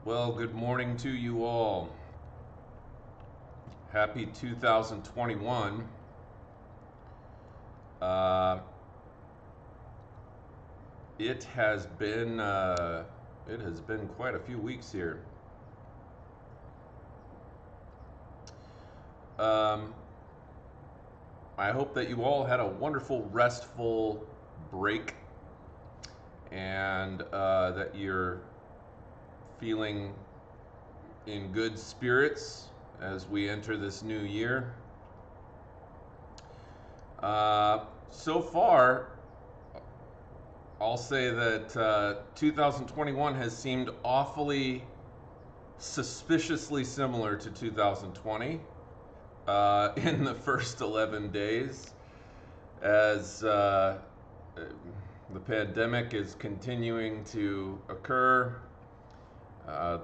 Well, good morning to you all. Happy 2021. It has been quite a few weeks here. I hope that you all had a wonderful, restful break, and that you're feeling in good spirits as we enter this new year. So far, I'll say that 2021 has seemed awfully suspiciously similar to 2020 in the first 11 days, as the pandemic is continuing to occur.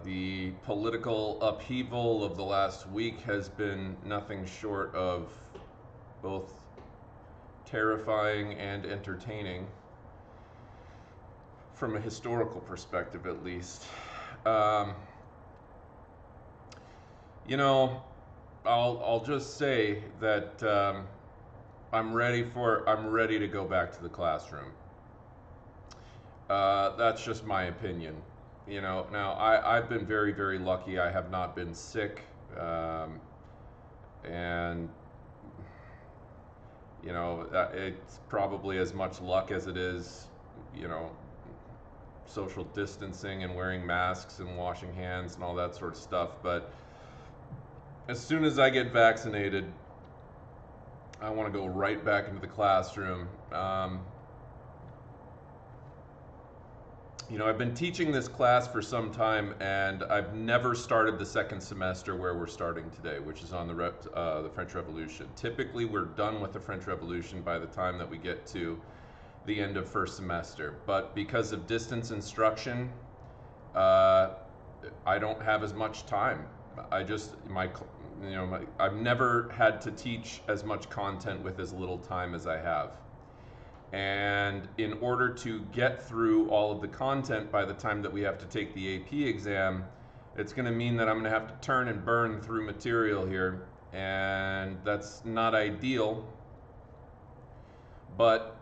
The political upheaval of the last week has been nothing short of both terrifying and entertaining, from a historical perspective at least. I'll just say that I'm ready to go back to the classroom. That's just my opinion. Now I've been very, very lucky. I have not been sick, and it's probably as much luck as it is, social distancing and wearing masks and washing hands and all that sort of stuff. But as soon as I get vaccinated, I want to go right back into the classroom. I've been teaching this class for some time, and I've never started the second semester where we're starting today, which is on the French Revolution. Typically, we're done with the French Revolution by the time that we get to the end of first semester. But because of distance instruction, I don't have as much time. I've never had to teach as much content with as little time as I have. And in order to get through all of the content by the time that we have to take the AP exam, it's going to mean that I'm going to have to turn and burn through material here, and that's not ideal, but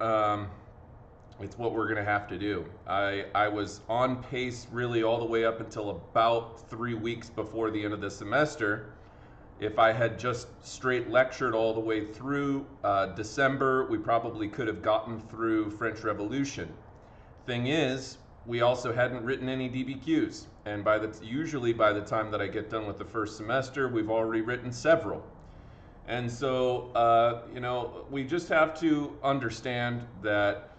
it's what we're going to have to do. I was on pace really all the way up until about 3 weeks before the end of the semester. If I had just straight lectured all the way through December, we probably could have gotten through French Revolution. Thing is, we also hadn't written any DBQs, and usually by the time that I get done with the first semester, we've already written several. And so, we just have to understand that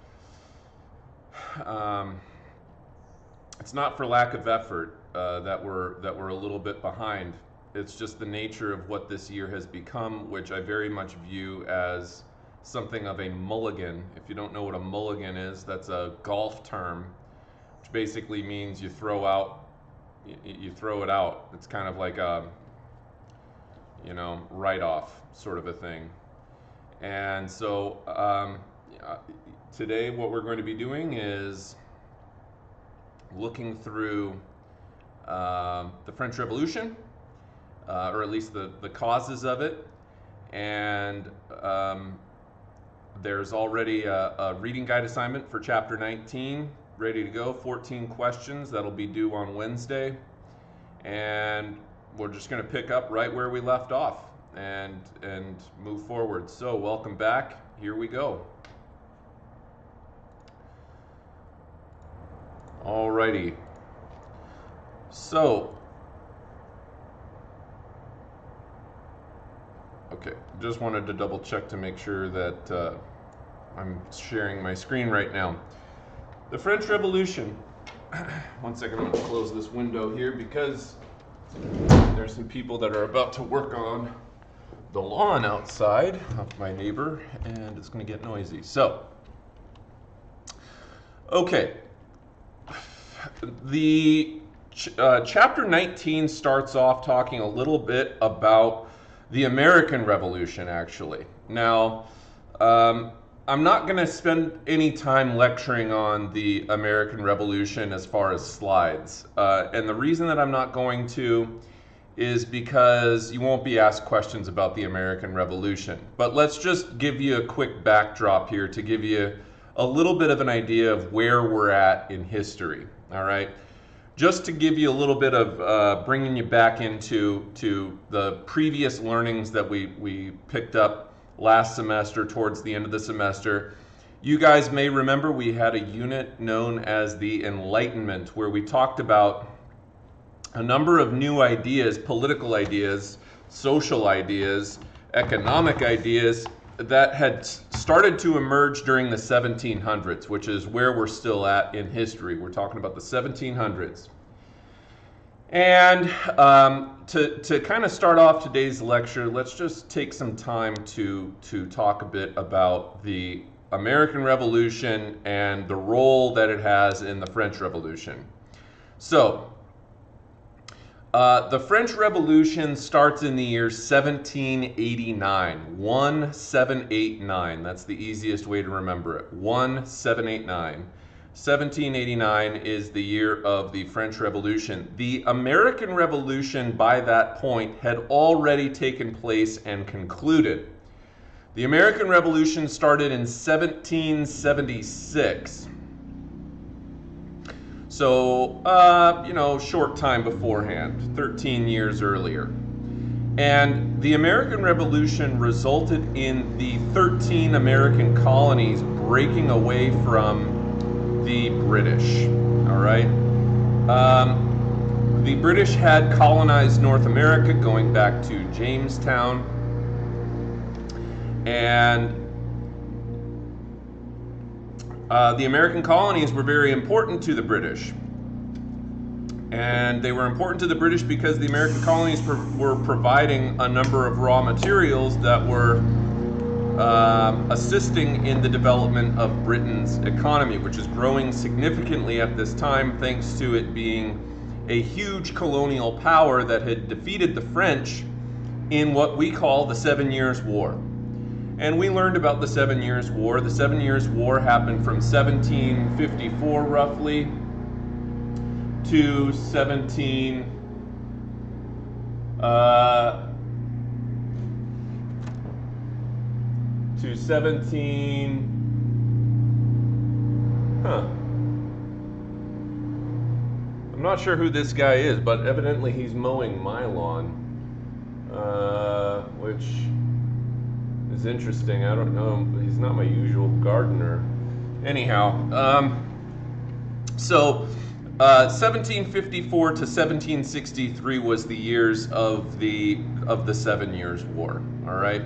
it's not for lack of effort that we're a little bit behind. It's just the nature of what this year has become, which I very much view as something of a mulligan. If you don't know what a mulligan is, that's a golf term, which basically means you throw it out. It's kind of like a, write-off sort of a thing. And so today what we're going to be doing is looking through the French Revolution, or at least the causes of it, and there's already a reading guide assignment for chapter 19 ready to go, 14 questions that'll be due on Wednesday, and we're just going to pick up right where we left off and move forward. So welcome back, here we go. Alrighty, so okay, just wanted to double check to make sure that I'm sharing my screen right now. The French Revolution. One second, I'm going to close this window here because there's some people that are about to work on the lawn outside of my neighbor, and it's going to get noisy. So, okay. The chapter 19 starts off talking a little bit about the American Revolution, actually. Now, I'm not going to spend any time lecturing on the American Revolution as far as slides. And the reason that I'm not going to is because you won't be asked questions about the American Revolution. But let's just give you a quick backdrop here to give you a little bit of an idea of where we're at in history. All right. Just to give you a little bit of bringing you back into the previous learnings that we picked up last semester towards the end of the semester. You guys may remember we had a unit known as the Enlightenment, where we talked about a number of new ideas, political ideas, social ideas, economic ideas that had started to emerge during the 1700s, which is where we're still at in history. We're talking about the 1700s. And to kind of start off today's lecture, let's just take some time to talk a bit about the American Revolution and the role that it has in the French Revolution. So, the French Revolution starts in the year 1789, 1789. That's the easiest way to remember it, 1789. 1789 is the year of the French Revolution. The American Revolution by that point had already taken place and concluded. The American Revolution started in 1776. So, short time beforehand, 13 years earlier. And the American Revolution resulted in the 13 American colonies breaking away from the British. All right. The British had colonized North America going back to Jamestown, and the American colonies were very important to the British. And they were important to the British because the American colonies were providing a number of raw materials that were assisting in the development of Britain's economy, which is growing significantly at this time thanks to it being a huge colonial power that had defeated the French in what we call the 7 Years' War. And we learned about the 7 Years' War. The 7 Years' War happened from 1754 roughly to 17 I'm not sure who this guy is, but evidently he's mowing my lawn, which is interesting. I don't know, he's not my usual gardener. Anyhow, 1754 to 1763 was the years of the 7 Years' War. All right.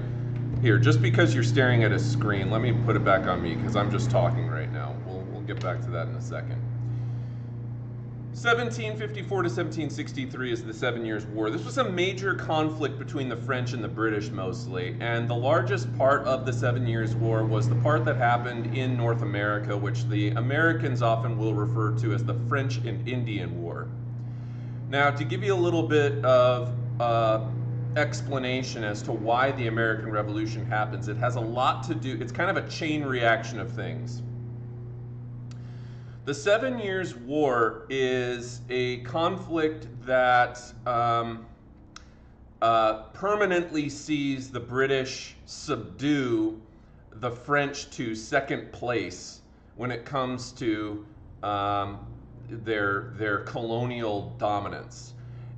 Here, just because you're staring at a screen, let me put it back on me because I'm just talking right now. We'll get back to that in a second. 1754 to 1763 is the 7 Years' War. This was a major conflict between the French and the British mostly, and the largest part of the 7 Years' War was the part that happened in North America, which the Americans often will refer to as the French and Indian War. Now, to give you a little bit of explanation as to why the American Revolution happens, it has a lot to do, it's kind of a chain reaction of things. The 7 Years' War is a conflict that permanently sees the British subdue the French to second place when it comes to their colonial dominance.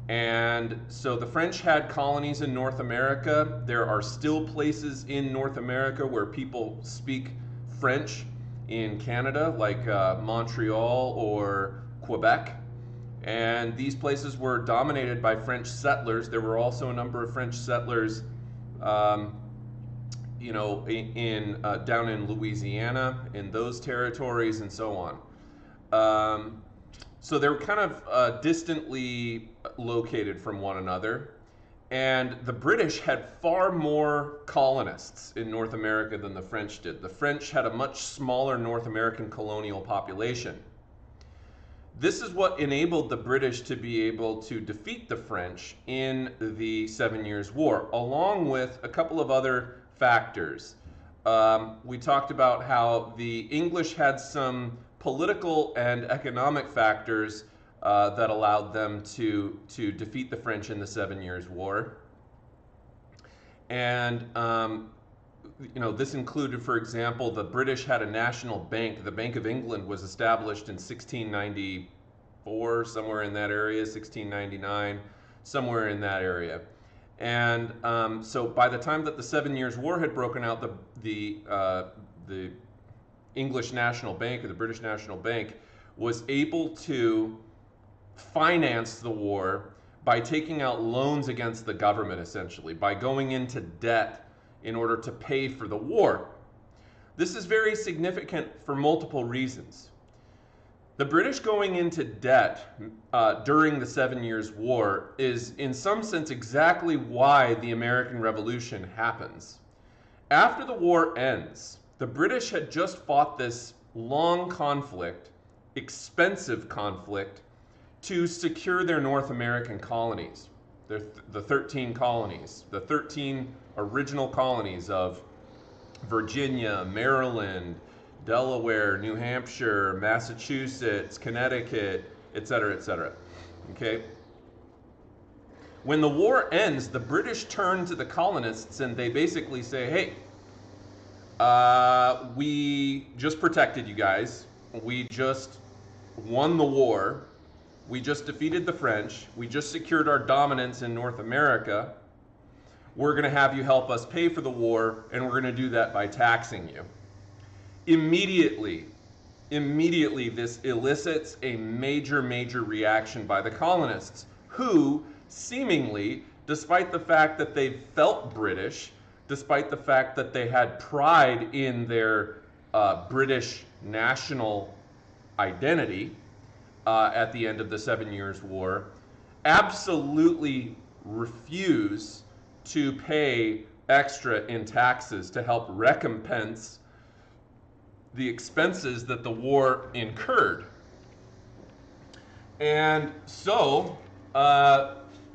And so the French had colonies in North America. There are still places in North America where people speak French in Canada, like Montreal or Quebec. And these places were dominated by French settlers. There were also a number of French settlers down in Louisiana, in those territories, and so on. So they were kind of distantly located from one another. And the British had far more colonists in North America than the French did. The French had a much smaller North American colonial population. This is what enabled the British to be able to defeat the French in the 7 Years' War, along with a couple of other factors. we talked about how the English had some political and economic factors that allowed them to defeat the French in the 7 Years' War. And this included, for example, the British had a national bank. The Bank of England was established in 1694, somewhere in that area, 1699, somewhere in that area. And so by the time that the 7 Years' War had broken out, the English National Bank, or the British National Bank, was able to finance the war by taking out loans against the government, essentially, by going into debt in order to pay for the war. This is very significant for multiple reasons. The British going into debt during the 7 Years' War is, in some sense, exactly why the American Revolution happens. After the war ends, the British had just fought this long conflict, expensive conflict, to secure their North American colonies, the 13 colonies, the 13 original colonies of Virginia, Maryland, Delaware, New Hampshire, Massachusetts, Connecticut, etc., etc. Okay? When the war ends, the British turn to the colonists and they basically say, hey, we just protected you guys. We just won the war. We just defeated the French. We just secured our dominance in North America. We're going to have you help us pay for the war, and we're going to do that by taxing you. Immediately, this elicits a major reaction by the colonists, who seemingly, despite the fact that they felt British, despite the fact that they had pride in their British national identity at the end of the 7 Years' War, absolutely refuse to pay extra in taxes to help recompense the expenses that the war incurred. And so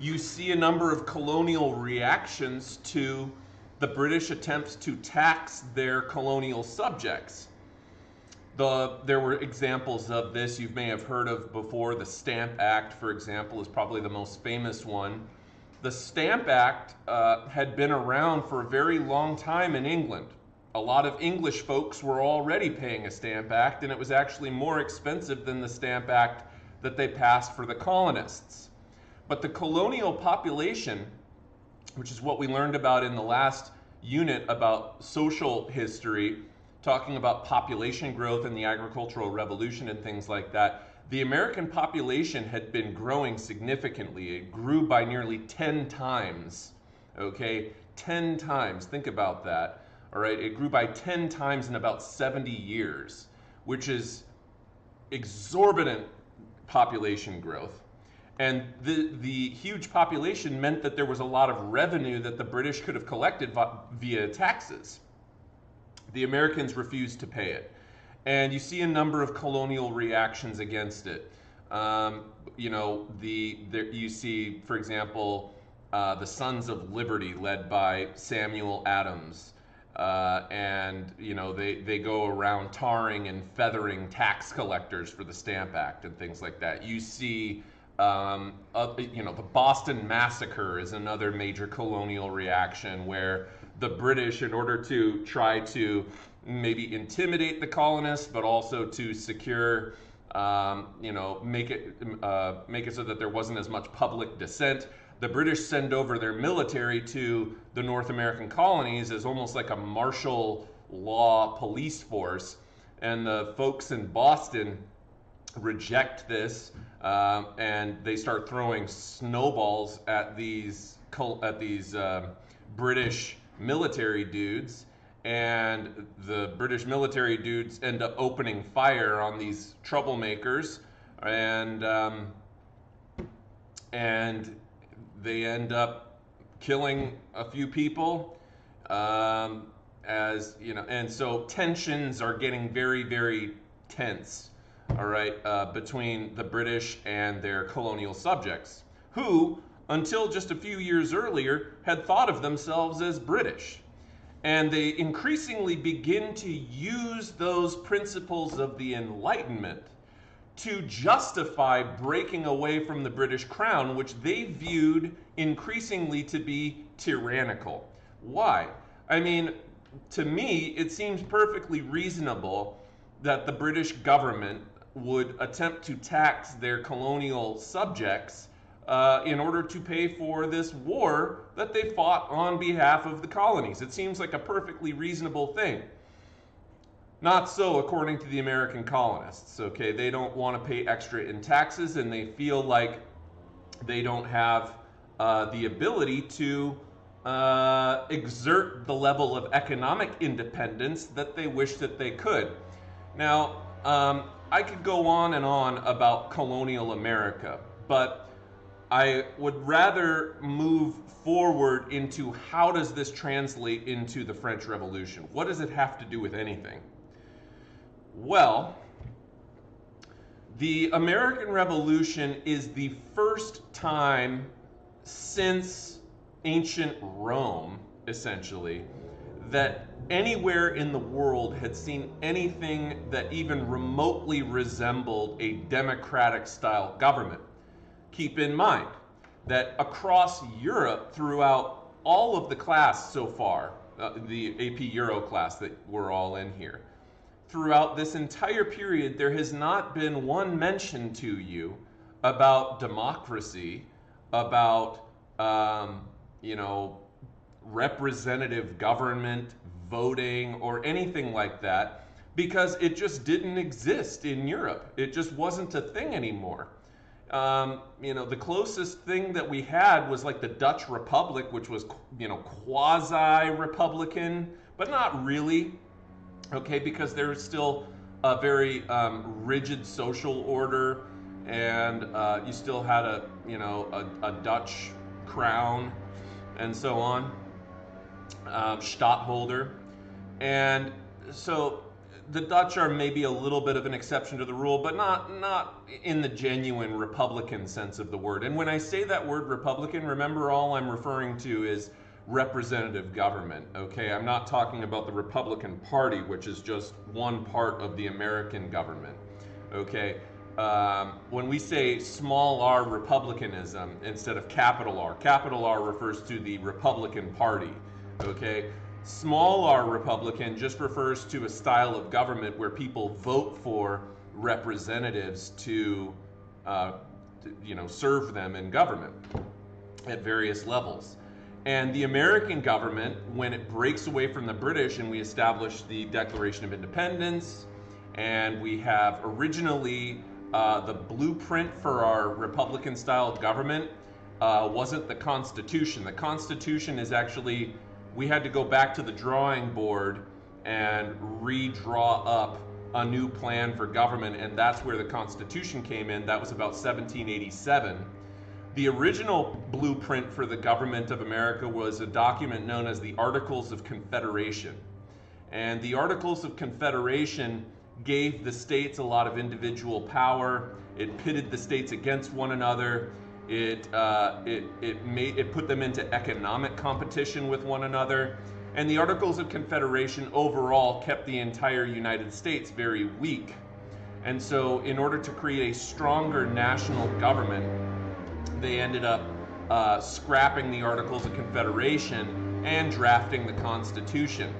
you see a number of colonial reactions to the British attempts to tax their colonial subjects. There were examples of this you may have heard of before. The Stamp Act, for example, is probably the most famous one. The Stamp Act had been around for a very long time in England. A lot of English folks were already paying a Stamp Act, and it was actually more expensive than the Stamp Act that they passed for the colonists. But the colonial population, which is what we learned about in the last unit about social history, talking about population growth and the agricultural revolution and things like that, the American population had been growing significantly. It grew by nearly 10 times, okay? 10 times, think about that, all right? It grew by 10 times in about 70 years, which is exorbitant population growth. And the huge population meant that there was a lot of revenue that the British could have collected via taxes. The Americans refused to pay it. And you see a number of colonial reactions against it. You see, for example, the Sons of Liberty, led by Samuel Adams. They go around tarring and feathering tax collectors for the Stamp Act and things like that. You see, the Boston Massacre is another major colonial reaction where the British, in order to try to maybe intimidate the colonists, but also to secure, make it so that there wasn't as much public dissent, the British send over their military to the North American colonies as almost like a martial law police force. And the folks in Boston reject this, and they start throwing snowballs at these British military dudes, and the British military dudes end up opening fire on these troublemakers, and they end up killing a few people, and so tensions are getting very tense, all right, between the British and their colonial subjects, who, until just a few years earlier, had thought of themselves as British. And they increasingly begin to use those principles of the Enlightenment to justify breaking away from the British Crown, which they viewed increasingly to be tyrannical. Why? I mean, to me, it seems perfectly reasonable that the British government would attempt to tax their colonial subjects in order to pay for this war that they fought on behalf of the colonies. It seems like a perfectly reasonable thing. Not so according to the American colonists, okay? They don't want to pay extra in taxes, and they feel like they don't have the ability to exert the level of economic independence that they wish that they could. Now, I could go on and on about colonial America, but I would rather move forward into how does this translate into the French Revolution? What does it have to do with anything? Well, the American Revolution is the first time since ancient Rome, essentially, that anywhere in the world had seen anything that even remotely resembled a democratic style government. Keep in mind that across Europe, throughout all of the class so far, the AP Euro class that we're all in here, throughout this entire period, there has not been one mention to you about democracy, about, representative government, voting, or anything like that, because it just didn't exist in Europe. It just wasn't a thing anymore. The closest thing that we had was like the Dutch Republic, which was, quasi-republican, but not really. Okay, because there was still a very rigid social order, and you still had a Dutch crown, and so on, stadtholder, and so the Dutch are maybe a little bit of an exception to the rule, but not in the genuine Republican sense of the word. And when I say that word Republican, remember all I'm referring to is representative government, okay? I'm not talking about the Republican Party, which is just one part of the American government, okay? When we say small r republicanism instead of capital R refers to the Republican Party, okay? Small r Republican just refers to a style of government where people vote for representatives to serve them in government at various levels. And the American government, when it breaks away from the British and we establish the Declaration of Independence, and we have originally the blueprint for our Republican-style government wasn't the Constitution. The Constitution is actually, we had to go back to the drawing board and redraw up a new plan for government, and that's where the Constitution came in. That was about 1787. The original blueprint for the government of America was a document known as the Articles of Confederation. And the Articles of Confederation gave the states a lot of individual power. It pitted the states against one another. It put them into economic competition with one another. And the Articles of Confederation overall kept the entire United States very weak. And so in order to create a stronger national government, they ended up scrapping the Articles of Confederation and drafting the Constitution.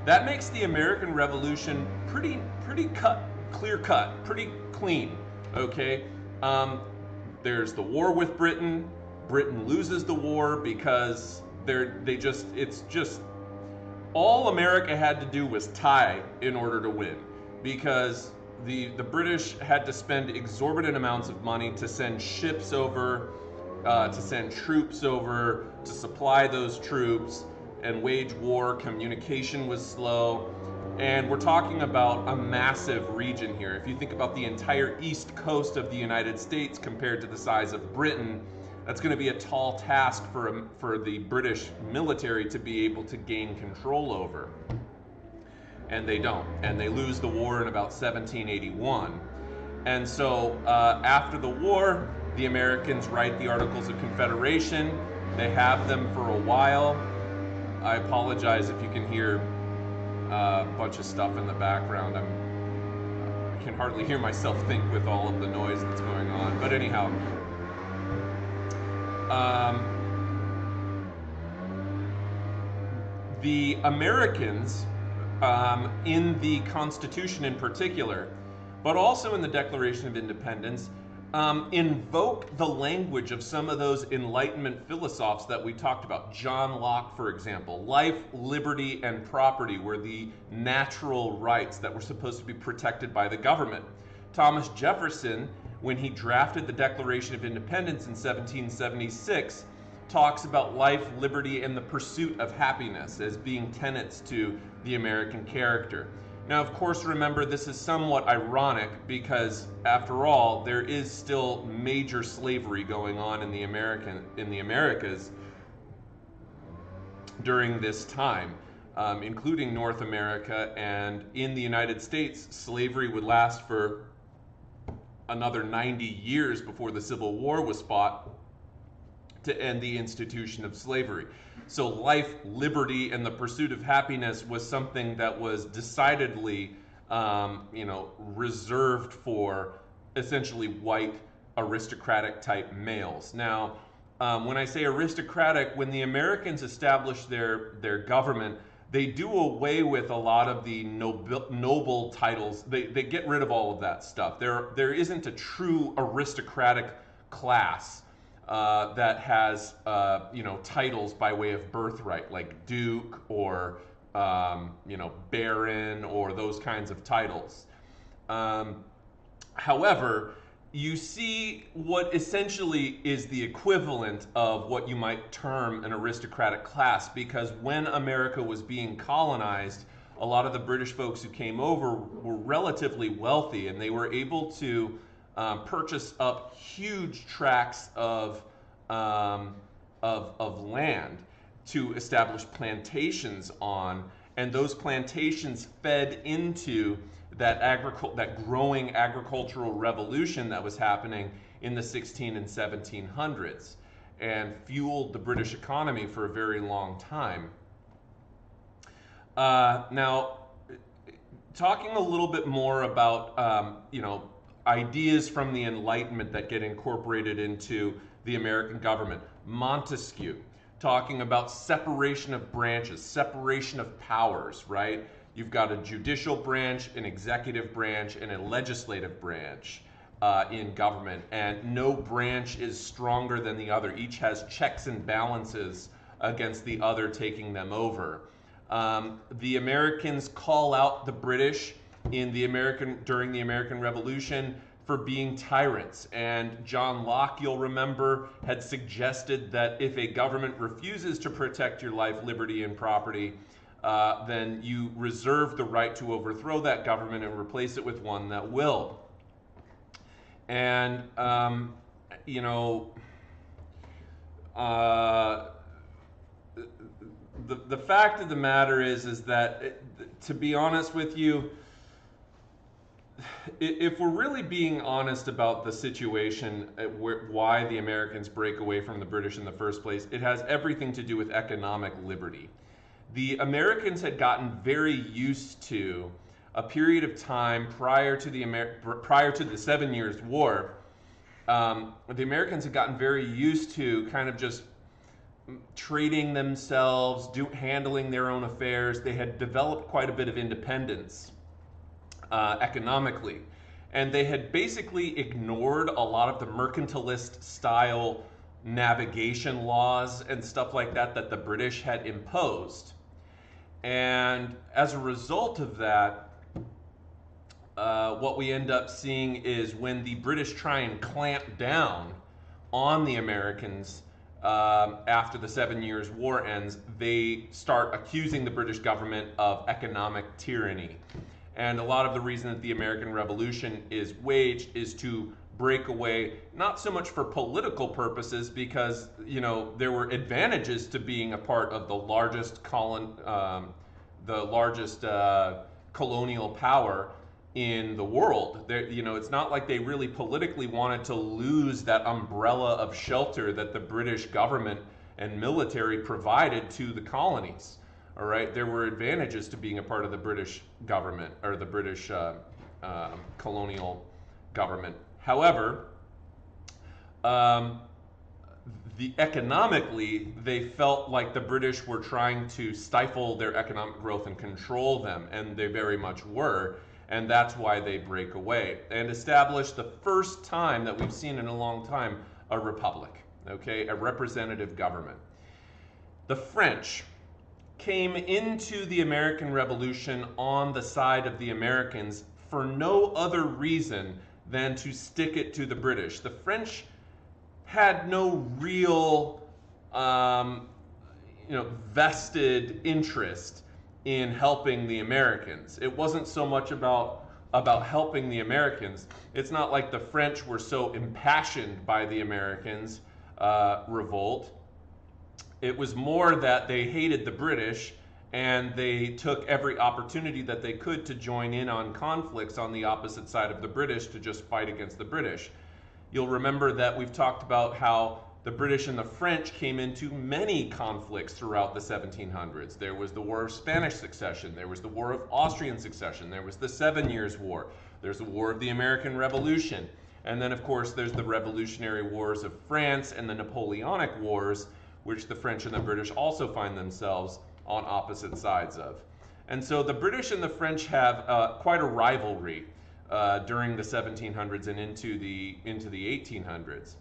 That makes the American Revolution pretty clear-cut, pretty clean, okay? There's the war with Britain. Britain loses the war because it's just all America had to do was tie in order to win, because the British had to spend exorbitant amounts of money to send ships over, to send troops over, to supply those troops, and wage war. Communication was slow. And we're talking about a massive region here. If you think about the entire east coast of the United States compared to the size of Britain, that's going to be a tall task for the British military to be able to gain control over. And they don't. And they lose the war in about 1781. And so after the war, the Americans write the Articles of Confederation. They have them for a while. I apologize if you can hear a bunch of stuff in the background. I can hardly hear myself think with all of the noise that's going on. But anyhow, the Americans, in the Constitution in particular, but also in the Declaration of Independence, invoke the language of some of those Enlightenment philosophers that we talked about. John Locke, for example. Life, liberty, and property were the natural rights that were supposed to be protected by the government. Thomas Jefferson, when he drafted the Declaration of Independence in 1776, talks about life, liberty, and the pursuit of happiness as being tenets to the American character. Now, of course, remember, this is somewhat ironic because, after all, there is still major slavery going on in the Americas during this time, including North America. And in the United States, slavery would last for another 90 years before the Civil War was fought to end the institution of slavery. So life, liberty, and the pursuit of happiness was something that was decidedly, reserved for essentially white aristocratic type males. Now, when I say aristocratic, when the Americans established their government, they do away with a lot of the noble titles. They get rid of all of that stuff. There isn't a true aristocratic class that has titles by way of birthright, like Duke or Baron or those kinds of titles. However, you see what essentially is the equivalent of what you might term an aristocratic class, because when America was being colonized, a lot of the British folks who came over were relatively wealthy, and they were able to purchase up huge tracts of land to establish plantations on, and those plantations fed into that growing agricultural revolution that was happening in the 16 and 1700s and fueled the British economy for a very long time. Now, talking a little bit more about ideas from the Enlightenment that get incorporated into the American government. Montesquieu, talking about separation of branches, separation of powers, right? You've got a judicial branch, an executive branch, and a legislative branch in government, and no branch is stronger than the other. Each has checks and balances against the other taking them over. The Americans call out the British during the American Revolution for being tyrants, and John Locke, you'll remember, had suggested that if a government refuses to protect your life, liberty, and property, then you reserve the right to overthrow that government and replace it with one that will. And the fact of the matter is that, to be honest with you, if we're really being honest about the situation, why the Americans break away from the British in the first place, it has everything to do with economic liberty. The Americans had gotten very used to a period of time prior to the 7 Years' War. The Americans had gotten very used to kind of just trading themselves, handling their own affairs. They had developed quite a bit of independence economically, and they had basically ignored a lot of the mercantilist style navigation laws and stuff like that the British had imposed. And as a result of that, what we end up seeing is when the British try and clamp down on the Americans after the 7 Years' War ends, they start accusing the British government of economic tyranny. And a lot of the reason that the American Revolution is waged is to break away, not so much for political purposes, because there were advantages to being a part of the largest colonial power in the world. It's not like they really politically wanted to lose that umbrella of shelter that the British government and military provided to the colonies. All right, there were advantages to being a part of the British government, or the British colonial government. However, economically, they felt like the British were trying to stifle their economic growth and control them, and they very much were, and that's why they break away and establish the first time that we've seen in a long time a republic, okay, a representative government. The French came into the American Revolution on the side of the Americans for no other reason than to stick it to the British. The French had no real, vested interest in helping the Americans. It wasn't so much about helping the Americans. It's not like the French were so impassioned by the Americans' revolt. It was more that they hated the British, and they took every opportunity that they could to join in on conflicts on the opposite side of the British to just fight against the British. You'll remember that we've talked about how the British and the French came into many conflicts throughout the 1700s. There was the War of Spanish Succession, there was the War of Austrian Succession, there was the 7 Years' War, there's the War of the American Revolution, and then of course there's the Revolutionary Wars of France and the Napoleonic Wars, which the French and the British also find themselves on opposite sides of. And so the British and the French have quite a rivalry during the 1700s and into the 1800s.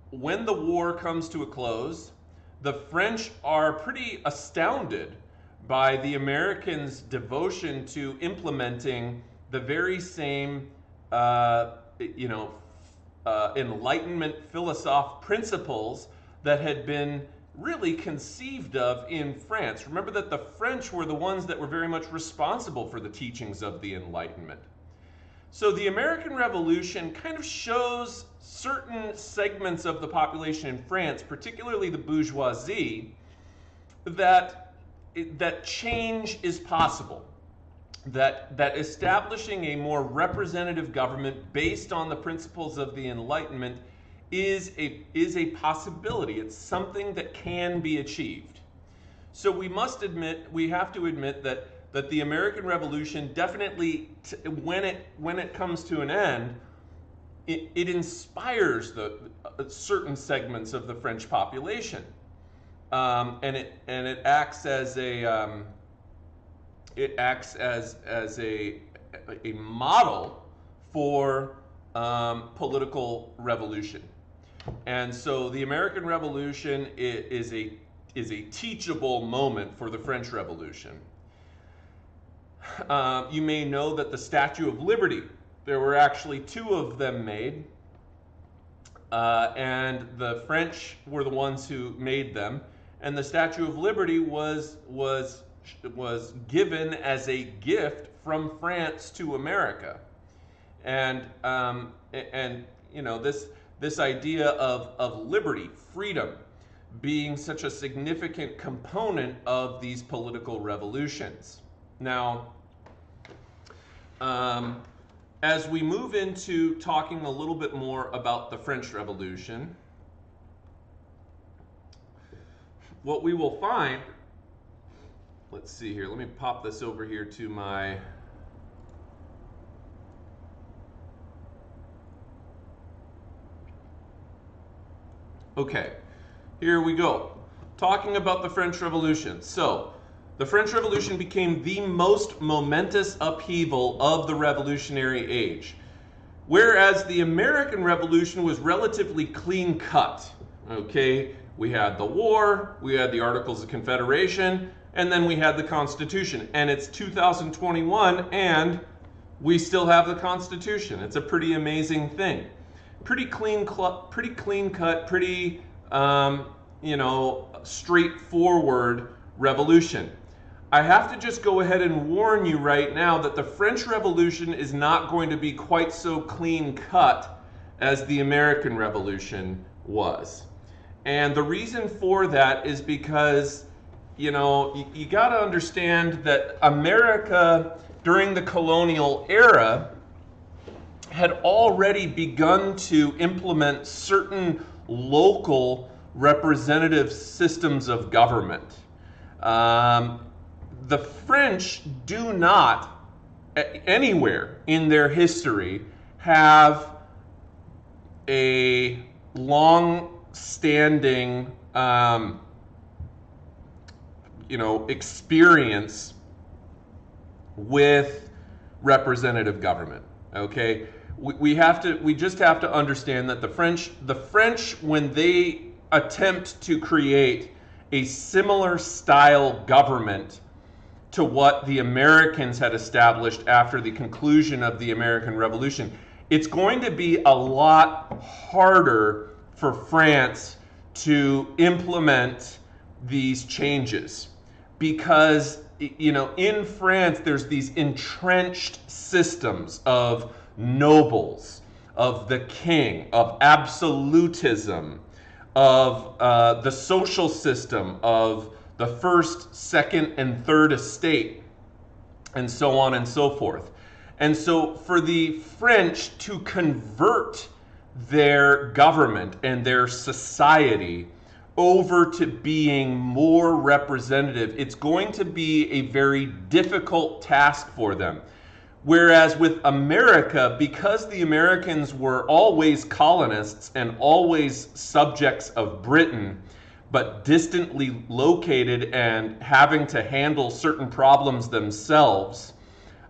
When the war comes to a close, the French are pretty astounded by the Americans' devotion to implementing the very same, Enlightenment philosophical principles that had been really conceived of in France. Remember that the French were the ones that were very much responsible for the teachings of the Enlightenment. So the American Revolution kind of shows certain segments of the population in France, particularly the bourgeoisie, that change is possible. That establishing a more representative government based on the principles of the Enlightenment is a possibility. It's something that can be achieved. So we have to admit that the American Revolution definitely, when it comes to an end, it inspires certain segments of the French population, and it acts as a model for political revolution. And so the American Revolution is a teachable moment for the French Revolution. You may know that the Statue of Liberty, there were actually 2 of them made, and the French were the ones who made them. And the Statue of Liberty was given as a gift from France to America. And this idea of liberty, freedom, being such a significant component of these political revolutions. Now, as we move into talking a little bit more about the French Revolution, what we will find, let's see here, let me pop this over here to my okay, here we go. Talking about the French Revolution. So, the French Revolution became the most momentous upheaval of the Revolutionary Age, whereas the American Revolution was relatively clean cut. Okay, we had the war, we had the Articles of Confederation, and then we had the Constitution. And it's 2021, and we still have the Constitution. It's a pretty amazing thing. Pretty clean cut, pretty straightforward revolution. I have to just go ahead and warn you right now that the French Revolution is not going to be quite so clean cut as the American Revolution was. And the reason for that is because, you got to understand that America during the colonial era had already begun to implement certain local representative systems of government. The French do not, anywhere in their history, have a long-standing, experience with representative government. Okay, we just have to understand that the French, when they attempt to create a similar style government to what the Americans had established after the conclusion of the American Revolution, it's going to be a lot harder for France to implement these changes, because in France there's these entrenched systems of nobles, of the king, of absolutism, of the social system, of the first, second, and third estate, and so on and so forth. And so for the French to convert their government and their society over to being more representative, it's going to be a very difficult task for them. Whereas with America, because the Americans were always colonists and always subjects of Britain, but distantly located and having to handle certain problems themselves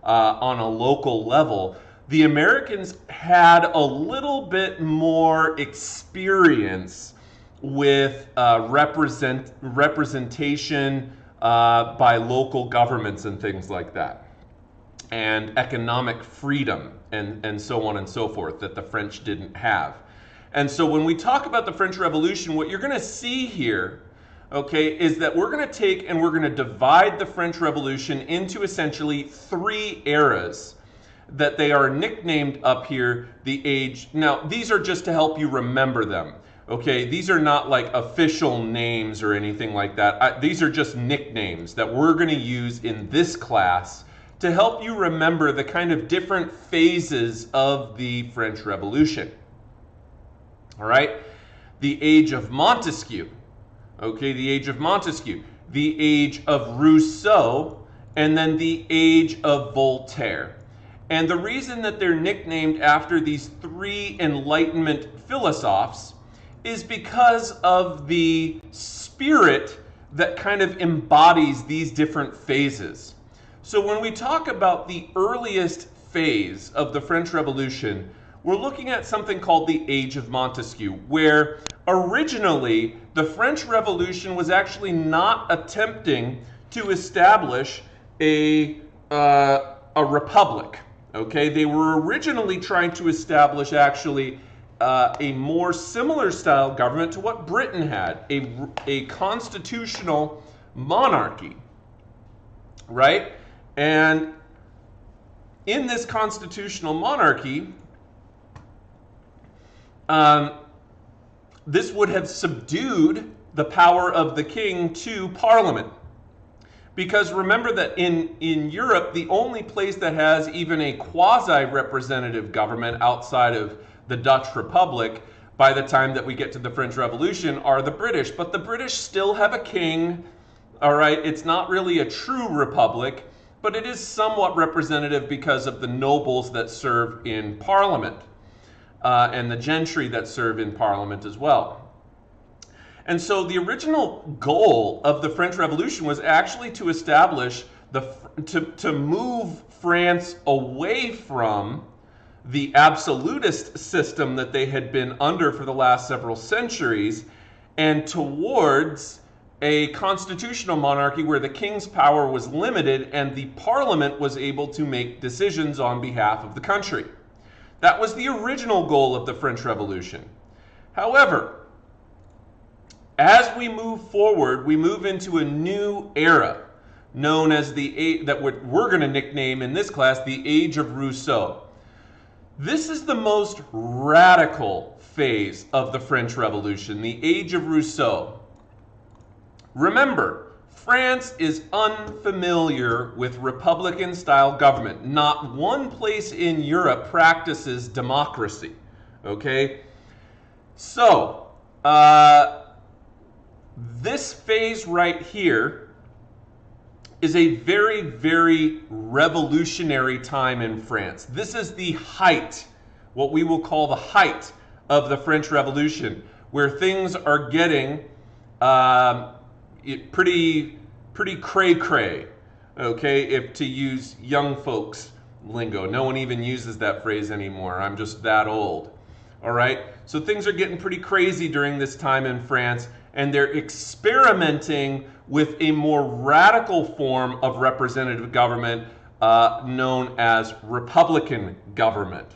on a local level, the Americans had a little bit more experience with representation by local governments and things like that, and economic freedom and so on and so forth that the French didn't have. And so when we talk about the French Revolution, what you're going to see here, okay, is that we're going to take and we're going to divide the French Revolution into essentially 3 eras that they are nicknamed up here, the age. Now, these are just to help you remember them, okay? These are not like official names or anything like that. These are just nicknames that we're going to use in this class to help you remember the kind of different phases of the French Revolution. All right? The age of Montesquieu, okay, the age of Montesquieu, the age of Rousseau, and then the age of Voltaire. And the reason that they're nicknamed after these 3 Enlightenment philosophers is because of the spirit that kind of embodies these different phases. So when we talk about the earliest phase of the French Revolution, we're looking at something called the Age of Montesquieu, where originally the French Revolution was actually not attempting to establish a republic. Okay, they were originally trying to establish actually a more similar style government to what Britain had, a constitutional monarchy, right? And in this constitutional monarchy, this would have subdued the power of the king to Parliament. Because remember that in Europe, the only place that has even a quasi-representative government outside of the Dutch Republic by the time that we get to the French Revolution are the British. But the British still have a king, all right? It's not really a true republic, but it is somewhat representative because of the nobles that serve in Parliament and the gentry that serve in Parliament as well. And so the original goal of the French Revolution was actually to establish to move France away from the absolutist system that they had been under for the last several centuries and towards a constitutional monarchy where the king's power was limited and the parliament was able to make decisions on behalf of the country. That was the original goal of the French Revolution. However, as we move forward, we move into a new era known as what we're going to nickname in this class the Age of Rousseau. This is the most radical phase of the French Revolution, the Age of Rousseau. Remember, France is unfamiliar with Republican-style government. Not one place in Europe practices democracy, okay? So, This phase right here is a very, very revolutionary time in France. This is the height, what we will call the height of the French Revolution, where things are getting pretty cray-cray, okay, if to use young folks lingo. No one even uses that phrase anymore. I'm just that old. All right? So things are getting pretty crazy during this time in France, and they're experimenting with a more radical form of representative government known as Republican government.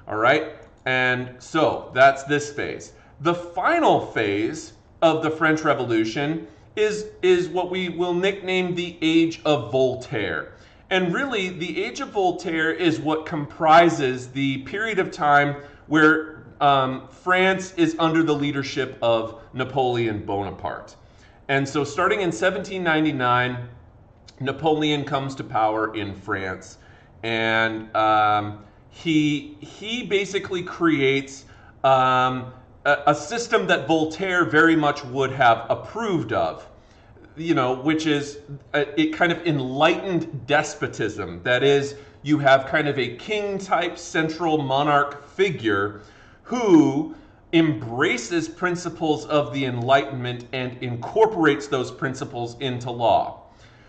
All right? And so that's this phase. The final phase of the French Revolution is what we will nickname the Age of Voltaire. And really, the Age of Voltaire is what comprises the period of time where France is under the leadership of Napoleon Bonaparte. And so starting in 1799, Napoleon comes to power in France. And he basically creates a system that Voltaire very much would have approved of, which is a kind of enlightened despotism. That is, you have kind of a king-type central monarch figure who embraces principles of the Enlightenment and incorporates those principles into law.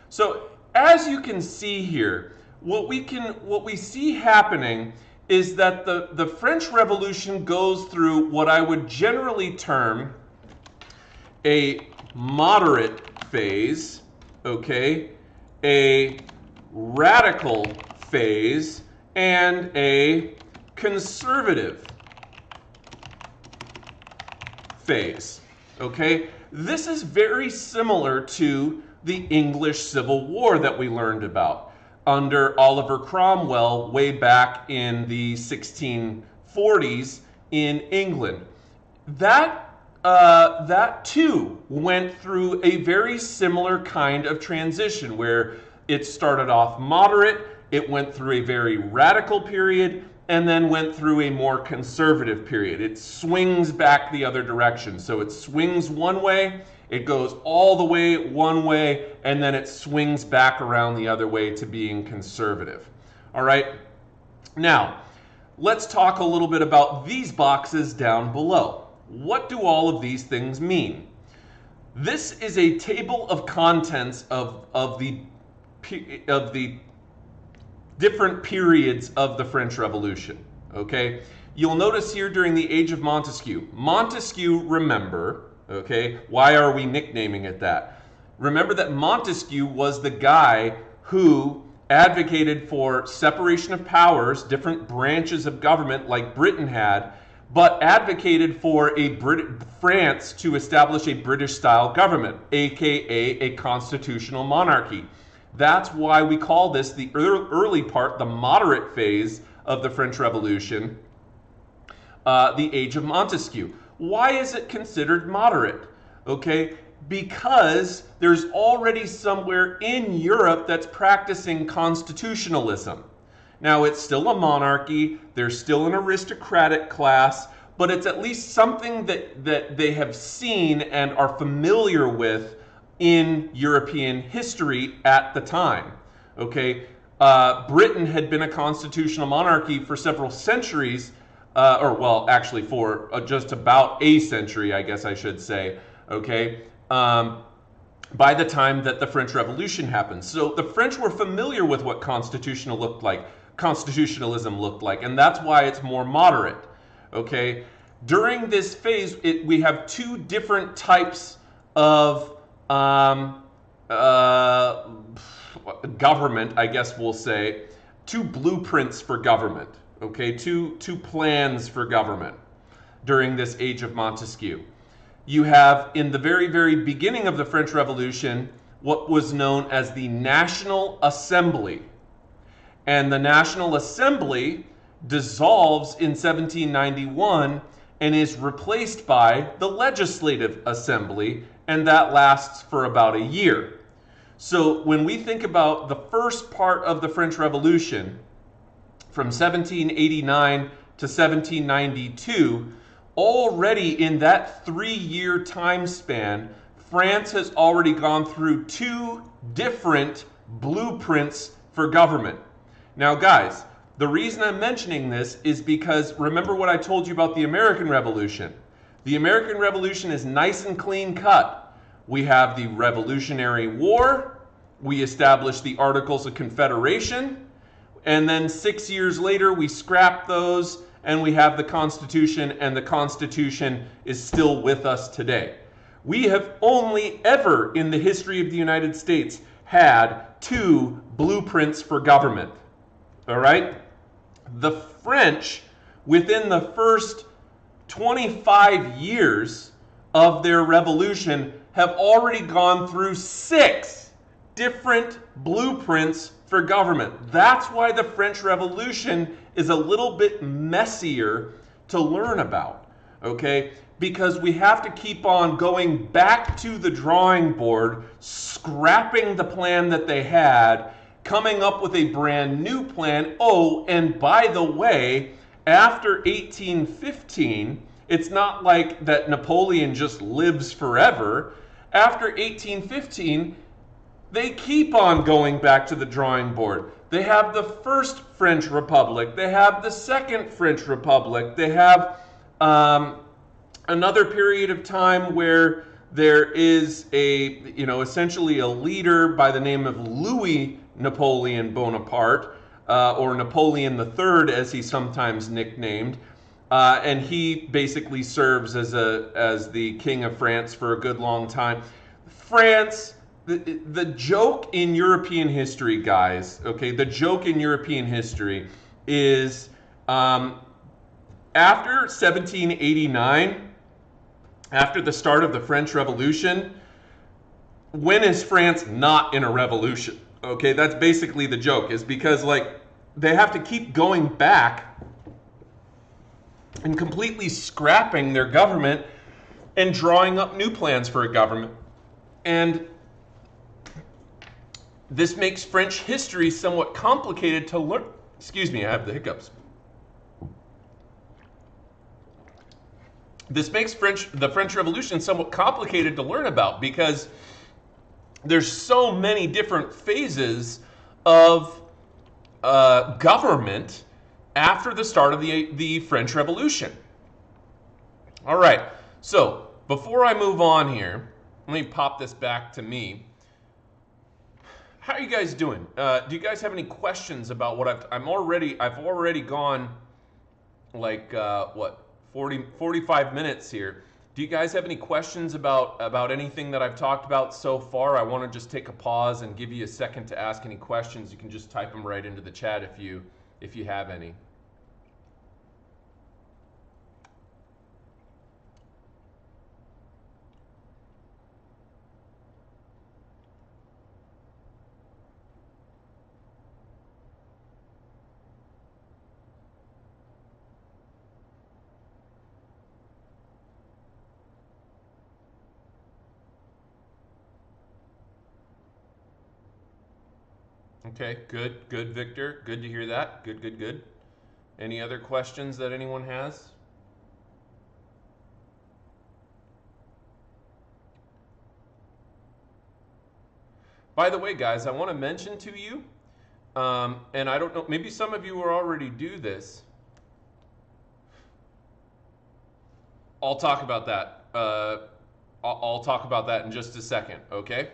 So as you can see here, what we see happening is that the French Revolution goes through what I would generally term a moderate phase, okay, a radical phase, and a conservative phase, okay? This is very similar to the English Civil War that we learned about under Oliver Cromwell way back in the 1640s in England. That too went through a very similar kind of transition where it started off moderate, it went through a very radical period, and then went through a more conservative period. It swings back the other direction. So it swings one way, it goes all the way one way, and then it swings back around the other way to being conservative. All right? Now, let's talk a little bit about these boxes down below. What do all of these things mean? This is a table of contents of the different periods of the French Revolution, okay? You'll notice here during the Age of Montesquieu. Montesquieu, remember, okay? Why are we nicknaming it that? Remember that Montesquieu was the guy who advocated for separation of powers, different branches of government like Britain had, but advocated for France to establish a British-style government, aka a constitutional monarchy. That's why we call this the early part, the moderate phase of the French Revolution, the Age of Montesquieu. Why is it considered moderate? Okay, because there's already somewhere in Europe that's practicing constitutionalism. Now, it's still a monarchy, there's still an aristocratic class, but it's at least something that they have seen and are familiar with in European history at the time. Okay, Britain had been a constitutional monarchy for several centuries, or well, actually for just about a century, I guess I should say. Okay, by the time that the French Revolution happened, so the French were familiar with what constitutionalism looked like, and that's why it's more moderate. Okay, during this phase, we have two different types of government, I guess we'll say, two blueprints for government, okay, two plans for government during this Age of Montesquieu. You have, in the very, very beginning of the French Revolution, what was known as the National Assembly. And the National Assembly dissolves in 1791 and is replaced by the Legislative Assembly, and that lasts for about a year. So when we think about the first part of the French Revolution, from 1789 to 1792, already in that 3-year time span, France has already gone through 2 different blueprints for government. Now, guys, the reason I'm mentioning this is because remember what I told you about the American Revolution. The American Revolution is nice and clean cut. We have the Revolutionary War, we establish the Articles of Confederation, and then 6 years later we scrap those and we have the Constitution, and the Constitution is still with us today. We have only ever in the history of the United States had 2 blueprints for government. All right? The French, within the first 25 years of their revolution, have already gone through 6 different blueprints for government. That's why the French Revolution is a little bit messier to learn about, okay? Because we have to keep on going back to the drawing board, scrapping the plan that they had, coming up with a brand new plan. Oh, and by the way, after 1815, it's not like that Napoleon just lives forever. After 1815, they keep on going back to the drawing board. They have the first French Republic. They have the second French Republic. They have another period of time where there is essentially a leader by the name of Louis Napoleon Bonaparte, or Napoleon III, as he's sometimes nicknamed, and he basically serves as the King of France for a good long time. France, the joke in European history, guys, okay, the joke in European history is after 1789, after the start of the French Revolution, when is France not in a revolution? Okay, that's basically the joke, is because they have to keep going back and completely scrapping their government and drawing up new plans for a government. And this makes French history somewhat complicated to learn. Excuse me, I have the hiccups. This makes the French Revolution somewhat complicated to learn about because there's so many different phases of government after the start of the French Revolution. All right, so before I move on here, let me pop this back to me. How are you guys doing? Do you guys have any questions about what I've already gone like 45 minutes here. Do you guys have any questions about anything that I've talked about so far? I want to just take a pause and give you a second to ask any questions. You can just type them right into the chat if you have any. Okay, good, Victor. Good to hear that. Good. Any other questions that anyone has? By the way, guys, I want to mention to you, and I don't know, maybe some of you already do this. I'll talk about that. I'll talk about that in just a second, okay?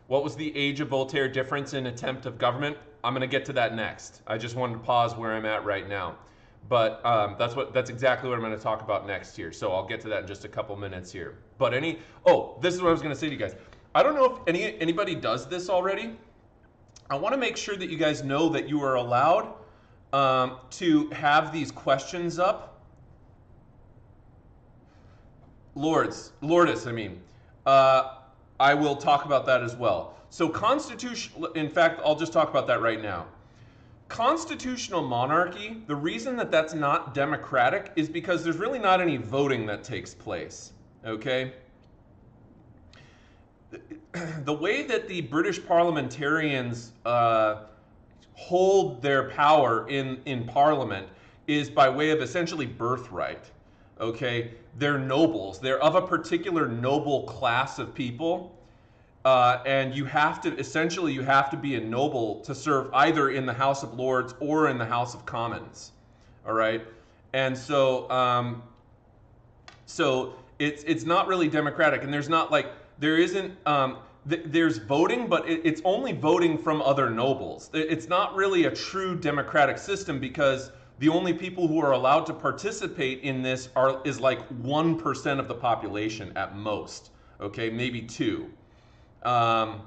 What was the age of Voltaire difference in attempt of government? I'm going to get to that next. I just wanted to pause where I'm at right now. But that's exactly what I'm going to talk about next here. So I'll get to that in just a couple minutes here. But this is what I was going to say to you guys. I don't know if anybody does this already. I want to make sure that you guys know that you are allowed to have these questions up. Lourdes, I mean. I will talk about that as well. So in fact, I'll just talk about that right now. Constitutional monarchy, the reason that that's not democratic is because there's really not any voting that takes place, okay? The way that the British parliamentarians hold their power in Parliament is by way of essentially birthright. Okay, they're nobles. They're of a particular noble class of people, and you have to essentially you have to be a noble to serve either in the House of Lords or in the House of Commons. All right, and so it's not really democratic, and there's not like there isn't there's voting, but it's only voting from other nobles. It's not really a true democratic system because the only people who are allowed to participate in this is like 1% of the population at most. Okay, maybe 2. Um,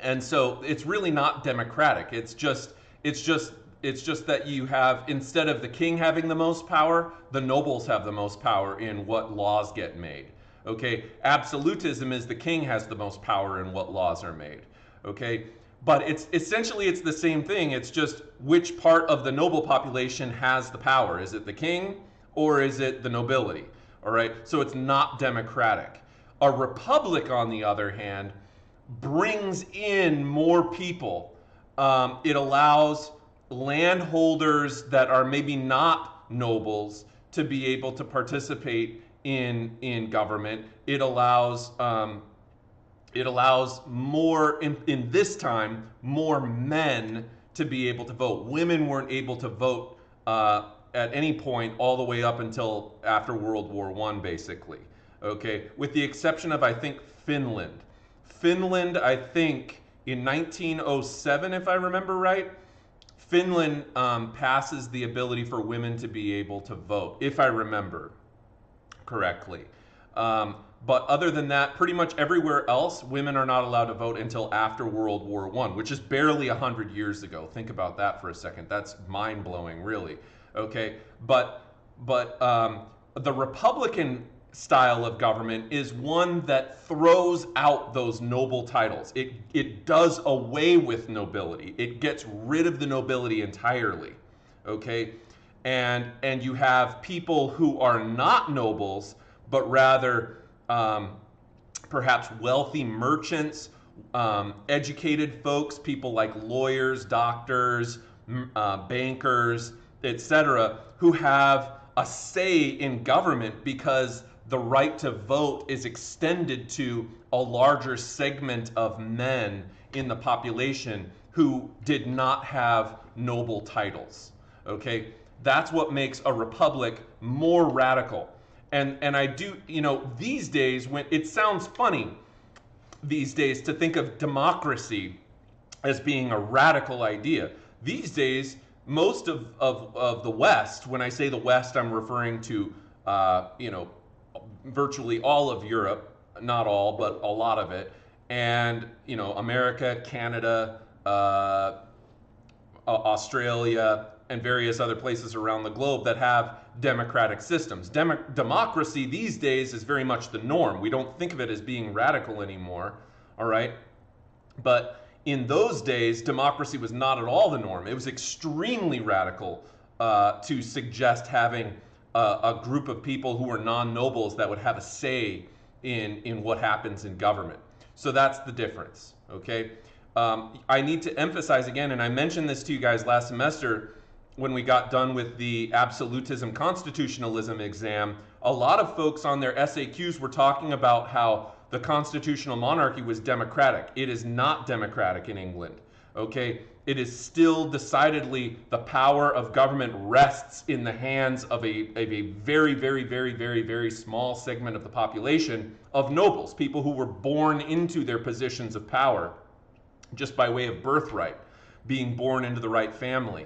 and so it's really not democratic. It's just that you have, instead of the king having the most power, the nobles have the most power in what laws get made. Okay, absolutism is the king has the most power in what laws are made. Okay, but it's essentially it's the same thing. It's just which part of the noble population has the power. Is it the king or is it the nobility? All right, so it's not democratic. A republic, on the other hand, brings in more people. It allows landholders that are maybe not nobles to be able to participate in government. It allows more in this time more men to be able to vote. Women weren't able to vote at any point all the way up until after World War I, basically. Okay, with the exception of I think Finland. Finland, I think in 1907, if I remember right, Finland passes the ability for women to be able to vote, if I remember correctly. But other than that, pretty much everywhere else, women are not allowed to vote until after World War I, which is barely 100 years ago. Think about that for a second. That's mind-blowing, really. Okay, but the Republican style of government is one that throws out those noble titles. It does away with nobility. It gets rid of the nobility entirely. Okay, and you have people who are not nobles, but rather perhaps wealthy merchants, educated folks, people like lawyers, doctors, bankers, etc., who have a say in government because the right to vote is extended to a larger segment of men in the population who did not have noble titles. Okay, that's what makes a republic more radical. And I do, these days, when it sounds funny these days to think of democracy as being a radical idea. These days, most of the West, when I say the West, I'm referring to, virtually all of Europe, not all, but a lot of it, and, America, Canada, Australia, and various other places around the globe that have democratic systems. Democracy these days is very much the norm. We don't think of it as being radical anymore, all right? But in those days, democracy was not at all the norm. It was extremely radical to suggest having a group of people who were non-nobles that would have a say in what happens in government. So that's the difference, okay? I need to emphasize again, and I mentioned this to you guys last semester when we got done with the absolutism constitutionalism exam, a lot of folks on their SAQs were talking about how the constitutional monarchy was democratic. It is not democratic in England, okay? It is still decidedly the power of government rests in the hands of a very, very, very, very, very small segment of the population of nobles, people who were born into their positions of power just by way of birthright, being born into the right family.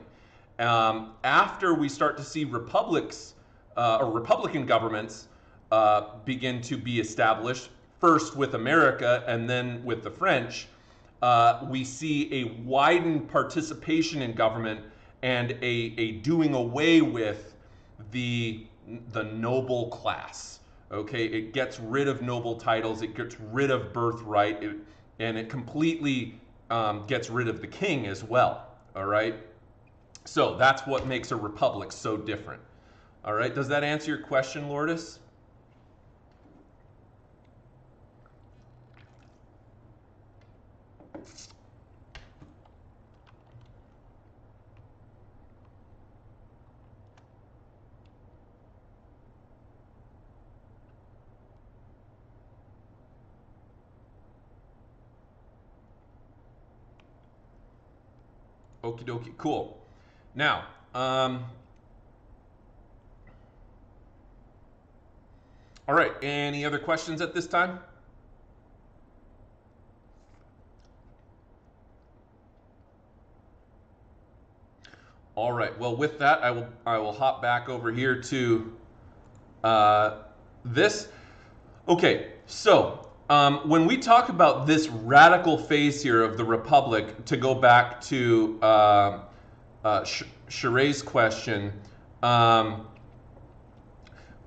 After we start to see republics or Republican governments begin to be established, first with America and then with the French, we see a widened participation in government and a doing away with the noble class. Okay, it gets rid of noble titles, it gets rid of birthright, and it completely gets rid of the king as well. All right. So that's what makes a republic so different. All right, does that answer your question, Lourdes? Okie dokie, cool. Now, all right, any other questions at this time? All right, well, with that, I will hop back over here to this. Okay, so when we talk about this radical phase here of the Republic, to go back to Sheree's question,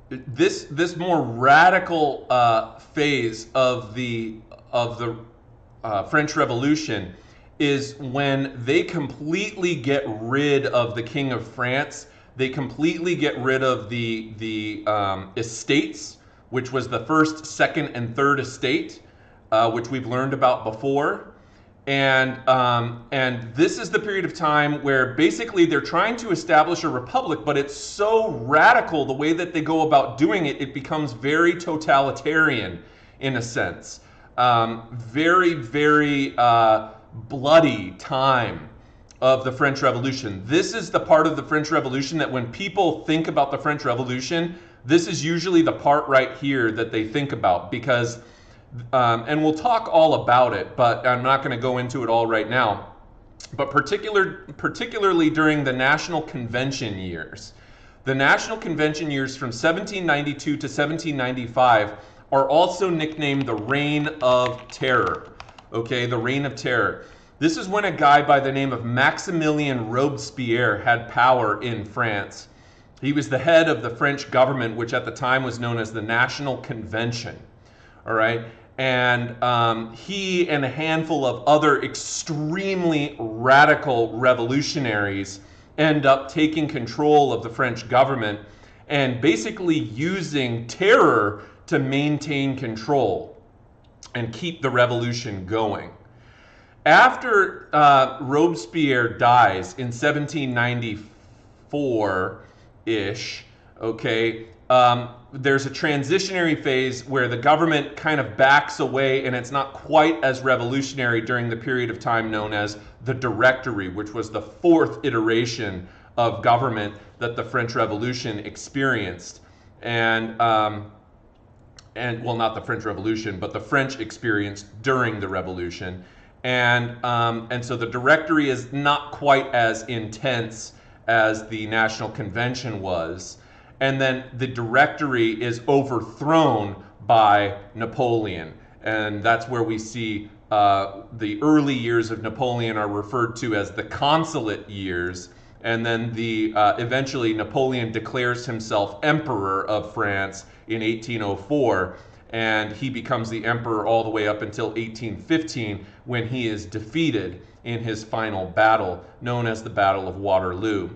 this more radical phase of the French Revolution is when they completely get rid of the King of France. They completely get rid of the estates, which was the first, second, and third estate, which we've learned about before. And this is the period of time where basically they're trying to establish a republic, but it's so radical the way that they go about doing it, it becomes very totalitarian in a sense. Very, very bloody time of the French Revolution. This is the part of the French Revolution that when people think about the French Revolution, this is usually the part right here that they think about, because and we'll talk all about it, but I'm not going to go into it all right now. But particularly during the National Convention years. The National Convention years from 1792 to 1795 are also nicknamed the Reign of Terror. Okay, the Reign of Terror. This is when a guy by the name of Maximilien Robespierre had power in France. He was the head of the French government, which at the time was known as the National Convention. All right, and he and a handful of other extremely radical revolutionaries end up taking control of the French government and basically using terror to maintain control and keep the revolution going. After Robespierre dies in 1794-ish, okay, there's a transitionary phase where the government kind of backs away, and it's not quite as revolutionary during the period of time known as the Directory, which was the fourth iteration of government that the French Revolution experienced. And well, not the French Revolution, but the French experienced during the Revolution. And so the Directory is not quite as intense as the National Convention was. And then the Directory is overthrown by Napoleon. And that's where we see the early years of Napoleon are referred to as the consulate years. And then eventually Napoleon declares himself Emperor of France in 1804. And he becomes the emperor all the way up until 1815, when he is defeated in his final battle, known as the Battle of Waterloo.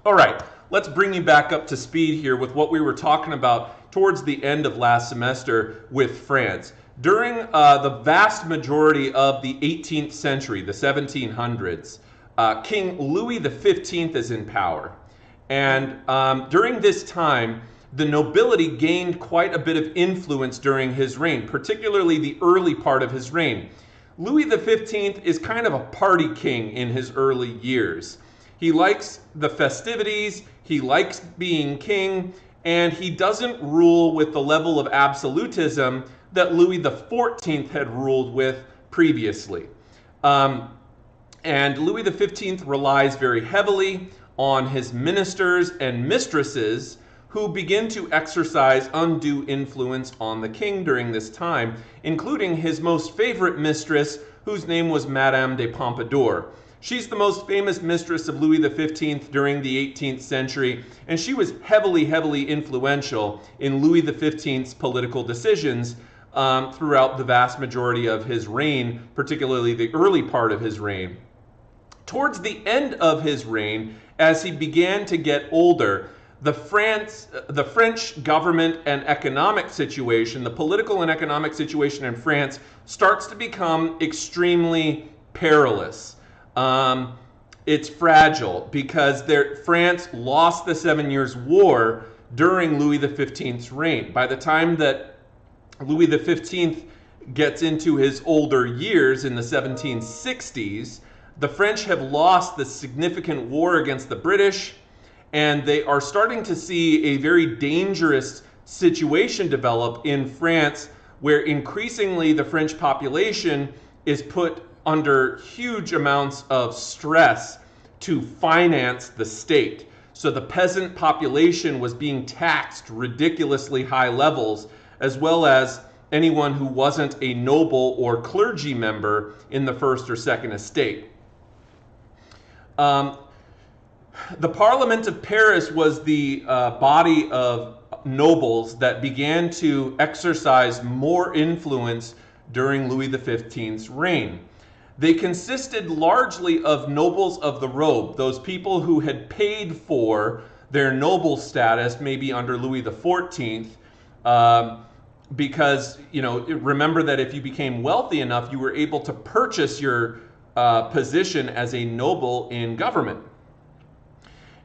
All right, let's bring you back up to speed here with what we were talking about towards the end of last semester with France. During the vast majority of the 18th century, the 1700s, King Louis XV is in power. And during this time, the nobility gained quite a bit of influence during his reign, particularly the early part of his reign. Louis XV is kind of a party king in his early years. He likes the festivities, he likes being king, and he doesn't rule with the level of absolutism that Louis XIV had ruled with previously. And Louis XV relies very heavily on his ministers and mistresses, who begin to exercise undue influence on the king during this time, including his most favorite mistress, whose name was Madame de Pompadour. She's the most famous mistress of Louis XV during the 18th century, and she was heavily, heavily influential in Louis XV's political decisions throughout the vast majority of his reign, particularly the early part of his reign. Towards the end of his reign, as he began to get older, the French government and economic situation, the political and economic situation in France, starts to become extremely perilous. It's fragile because France lost the 7 Years' War during Louis XV's reign. By the time that Louis XV gets into his older years in the 1760s, The French have lost the significant war against the British, and they are starting to see a very dangerous situation develop in France, where increasingly the French population is put under huge amounts of stress to finance the state. So the peasant population was being taxed ridiculously high levels, as well as anyone who wasn't a noble or clergy member in the first or second estate. The Parliament of Paris was the body of nobles that began to exercise more influence during Louis XV's reign. They consisted largely of nobles of the robe, those people who had paid for their noble status, maybe under Louis XIV, because, remember that if you became wealthy enough, you were able to purchase your position as a noble in government.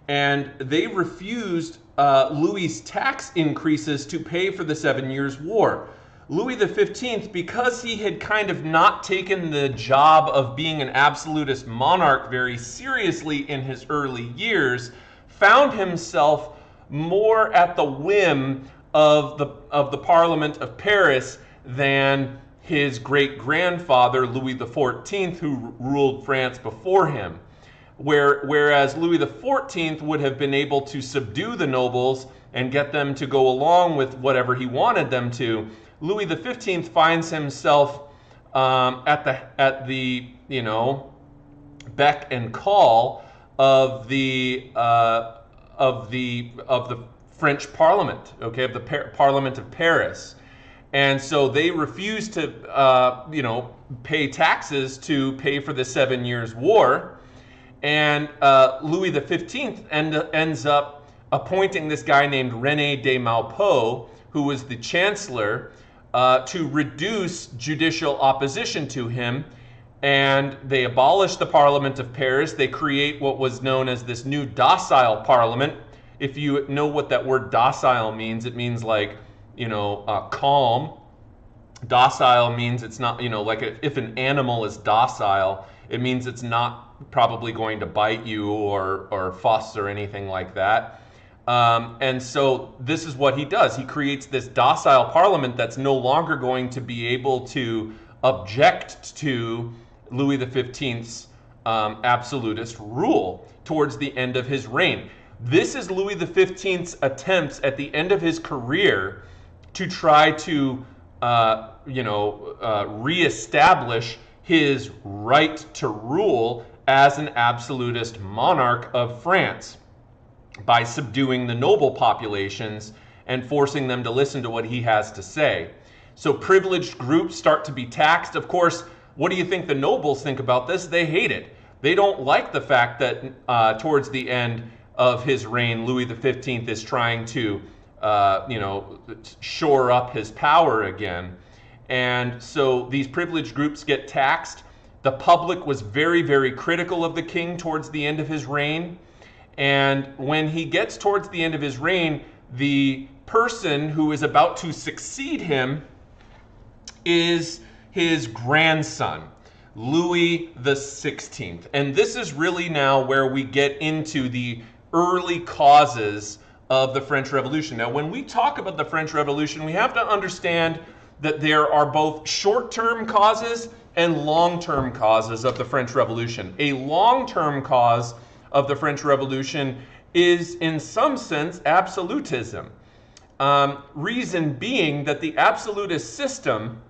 And they refused Louis's tax increases to pay for the 7 Years' War. Louis XV, because he had kind of not taken the job of being an absolutist monarch very seriously in his early years, found himself more at the whim of the Parliament of Paris than his great-grandfather Louis XIV, who ruled France before him. Whereas Louis XIV would have been able to subdue the nobles and get them to go along with whatever he wanted them to, Louis XV finds himself at the beck and call of the French Parliament, okay, of the Parliament of Paris, and so they refuse to pay taxes to pay for the 7 Years' War, and Louis XV ends up appointing this guy named René de Maupeou, who was the chancellor, to reduce judicial opposition to him, and they abolish the Parliament of Paris. They create what was known as this new docile parliament. If you know what that word docile means, it means like, calm. Docile means it's not, like if an animal is docile, it means it's not probably going to bite you or fuss or anything like that. And so this is what he does. He creates this docile parliament that's no longer going to be able to object to Louis XV's absolutist rule towards the end of his reign. This is Louis XV's attempts at the end of his career to try to, reestablish his right to rule as an absolutist monarch of France, by subduing the noble populations and forcing them to listen to what he has to say. So privileged groups start to be taxed. Of course, what do you think the nobles think about this? They hate it. They don't like the fact that towards the end of his reign, Louis XV is trying to, shore up his power again. And so these privileged groups get taxed. The public was very, very critical of the king towards the end of his reign. And when he gets towards the end of his reign, the person who is about to succeed him is his grandson, Louis XVI. And this is really now where we get into the early causes of the French Revolution. Now, when we talk about the French Revolution, we have to understand that there are both short-term causes and long-term causes of the French Revolution. A long-term cause of the French Revolution is, in some sense, absolutism. Reason being that the absolutist system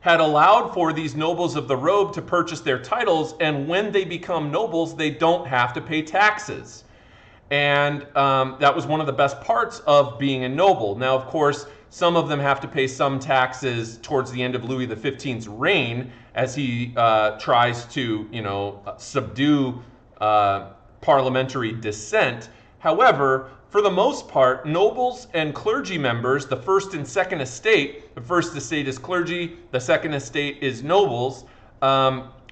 had allowed for these nobles of the robe to purchase their titles, and when they become nobles, they don't have to pay taxes. And that was one of the best parts of being a noble. Now, of course, some of them have to pay some taxes towards the end of Louis XV's reign as he tries to, subdue parliamentary dissent. However, for the most part, nobles and clergy members, the first and second estate, the first estate is clergy, the second estate is nobles,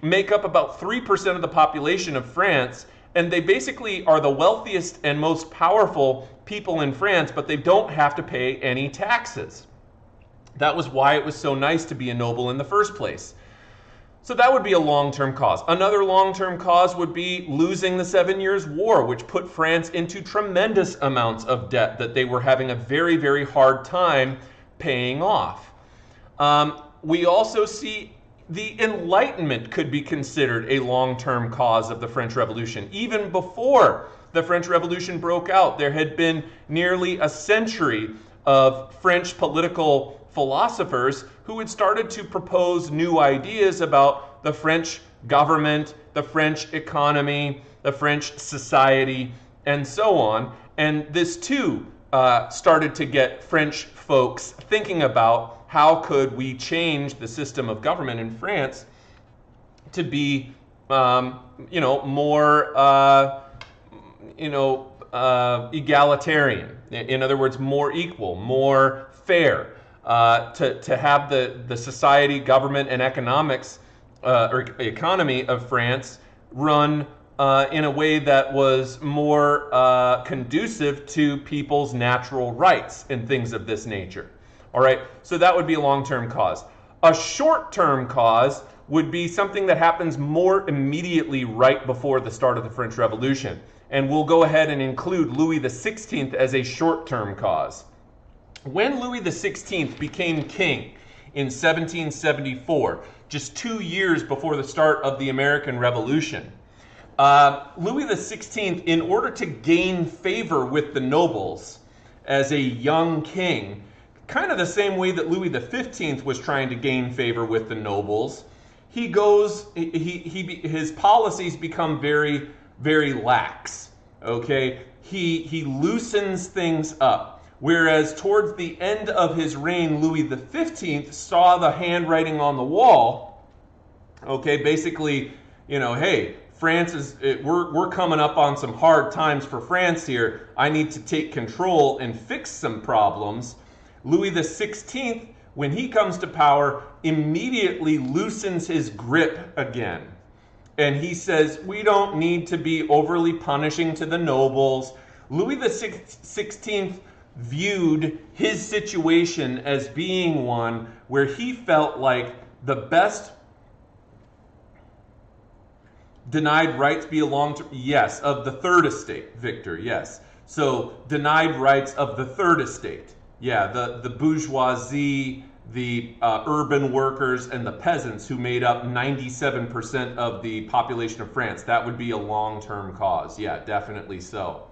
make up about 3% of the population of France, and they basically are the wealthiest and most powerful people in France, but they don't have to pay any taxes. That was why it was so nice to be a noble in the first place. So that would be a long-term cause. Another long-term cause would be losing the 7 Years' War, which put France into tremendous amounts of debt that they were having a very, very hard time paying off. We also see the Enlightenment could be considered a long-term cause of the French Revolution. Even before the French Revolution broke out, there had been nearly a century of French political philosophers who had started to propose new ideas about the French government, the French economy, the French society, and so on. And this too started to get French folks thinking about how could we change the system of government in France to be, more, egalitarian. In other words, more equal, more fair. To have the society, government, and economics or economy of France run in a way that was more conducive to people's natural rights and things of this nature. All right, so that would be a long-term cause. A short-term cause would be something that happens more immediately right before the start of the French Revolution. And we'll go ahead and include Louis XVI as a short-term cause. When Louis XVI became king in 1774, just 2 years before the start of the American Revolution, Louis XVI, in order to gain favor with the nobles as a young king, kind of the same way that Louis XV was trying to gain favor with the nobles, his policies become very, very lax. Okay, he loosens things up. Whereas towards the end of his reign, Louis XV saw the handwriting on the wall. Okay, basically, hey, France we're coming up on some hard times for France here. I need to take control and fix some problems. Louis XVI, when he comes to power, immediately loosens his grip again. And he says, we don't need to be overly punishing to the nobles. Louis XVI viewed his situation as being one where he felt like the best denied rights belong to, yes, of the third estate, Victor, yes. So denied rights of the third estate. Yeah, the bourgeoisie, the urban workers, and the peasants who made up 97% of the population of France. That would be a long-term cause. Yeah, definitely so.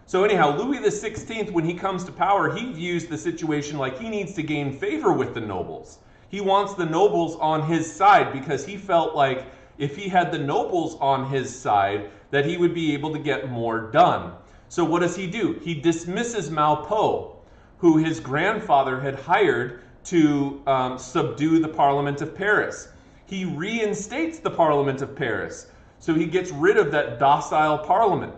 So anyhow, Louis XVI, when he comes to power, he views the situation like he needs to gain favor with the nobles. He wants the nobles on his side because he felt like if he had the nobles on his side, that he would be able to get more done. So what does he do? He dismisses Maupeou, who his grandfather had hired to subdue the Parliament of Paris. He reinstates the Parliament of Paris. So he gets rid of that docile parliament.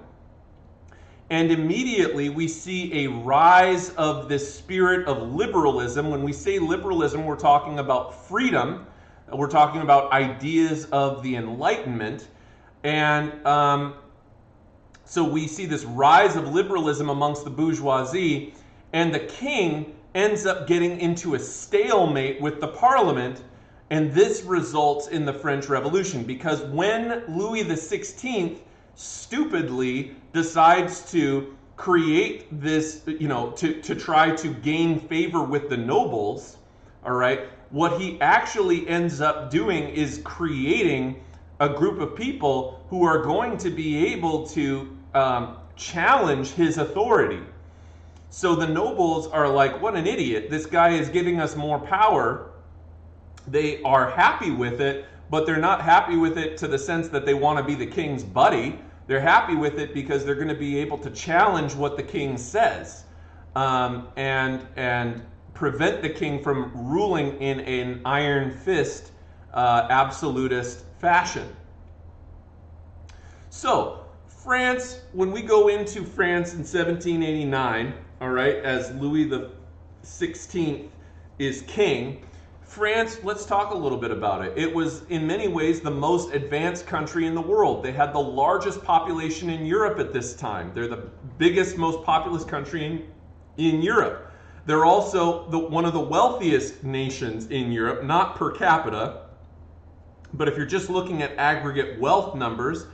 And immediately we see a rise of this spirit of liberalism. When we say liberalism, we're talking about freedom. We're talking about ideas of the Enlightenment. And so we see this rise of liberalism amongst the bourgeoisie. And the king ends up getting into a stalemate with the parliament, and this results in the French Revolution, because when Louis XVI stupidly decides to create this, to try to gain favor with the nobles, all right, what he actually ends up doing is creating a group of people who are going to be able to challenge his authority. So the nobles are like, what an idiot. This guy is giving us more power. They are happy with it, but they're not happy with it to the sense that they want to be the king's buddy. They're happy with it because they're going to be able to challenge what the king says and prevent the king from ruling in an iron fist, absolutist fashion. So France, when we go into France in 1789, all right, as Louis XVI is king, France, let's talk a little bit about it. It was in many ways the most advanced country in the world. They had the largest population in Europe at this time. They're the biggest, most populous country in Europe. They're also one of the wealthiest nations in Europe, not per capita, But if you're just looking at aggregate wealth numbers,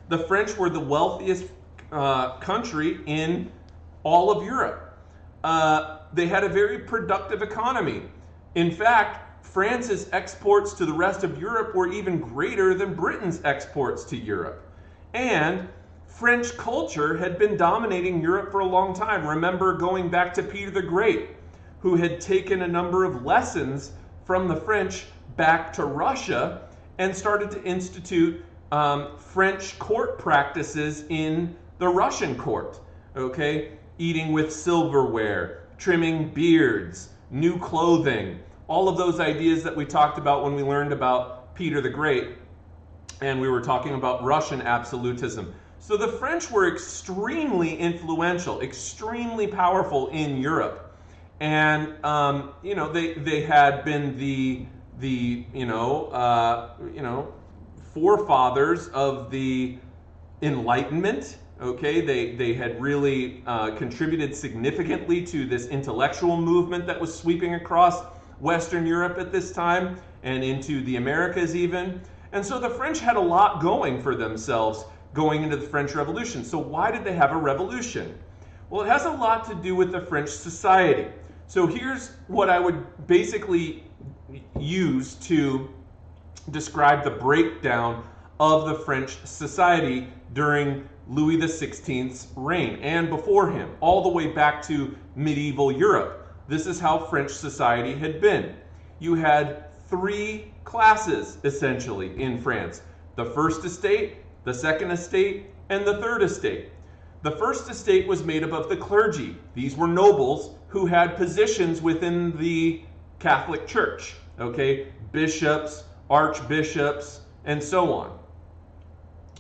the French were the wealthiest country in all of Europe. They had a very productive economy. In fact, France's exports to the rest of Europe were even greater than Britain's exports to Europe. And French culture had been dominating Europe for a long time. Remember going back to Peter the Great, who had taken a number of lessons from the French back to Russia and started to institute French court practices in the Russian court. Okay, eating with silverware, trimming beards, new clothing, all of those ideas that we talked about when we learned about Peter the Great, and we were talking about Russian absolutism. So the French were extremely influential, extremely powerful in Europe, and they had been the forefathers of the Enlightenment. Okay, they had really contributed significantly to this intellectual movement that was sweeping across Western Europe at this time and into the Americas even. And so the French had a lot going for themselves going into the French Revolution. So why did they have a revolution? Well, it has a lot to do with the French society. So here's what I would basically use to describe the breakdown of the French society during Louis XVI's reign and before him, all the way back to medieval Europe. This is how French society had been. You had three classes, essentially, in France. The first estate, the second estate, and the third estate. The first estate was made up of the clergy. These were nobles who had positions within the Catholic Church, okay? Bishops, archbishops, and so on.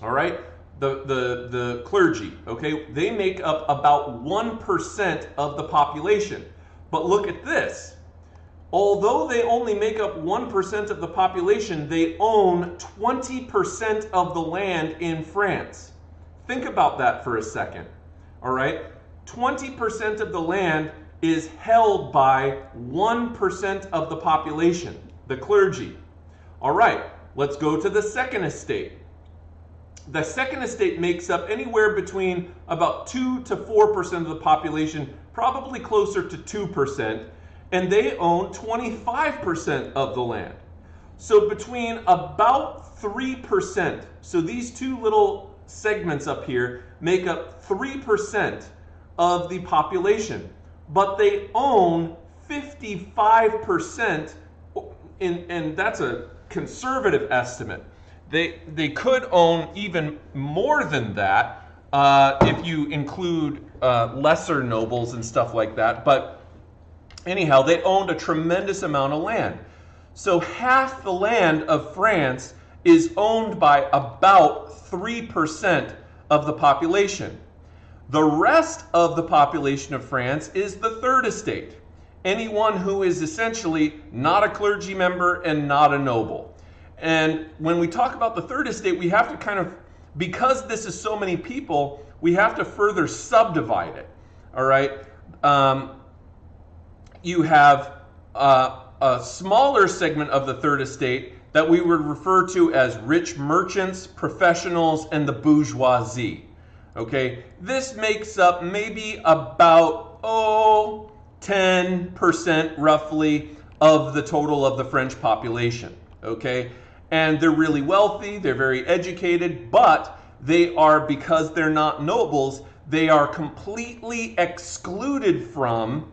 All right? The clergy, okay? They make up about 1% of the population. But look at this. Although they only make up 1% of the population, they own 20% of the land in France. Think about that for a second, all right? 20% of the land is held by 1% of the population, the clergy. All right, let's go to the second estate. The second estate makes up anywhere between about 2 to 4% of the population, probably closer to 2%, and they own 25% of the land. So between about 3%, so these two little segments up here make up 3% of the population, but they own 55%, and that's a conservative estimate. They could own even more than that if you include lesser nobles and stuff like that, but anyhow, they owned a tremendous amount of land. So half the land of France is owned by about 3% of the population. The rest of the population of France is the third estate. Anyone who is essentially not a clergy member and not a noble. And when we talk about the third estate, we have to kind of, because this is so many people, we have to further subdivide it. All right? You have a smaller segment of the third estate that we would refer to as rich merchants, professionals, and the bourgeoisie. Okay, this makes up maybe about 10% roughly of the total of the French population. Okay, and they're really wealthy, they're very educated, but they are, because they're not nobles, they are completely excluded from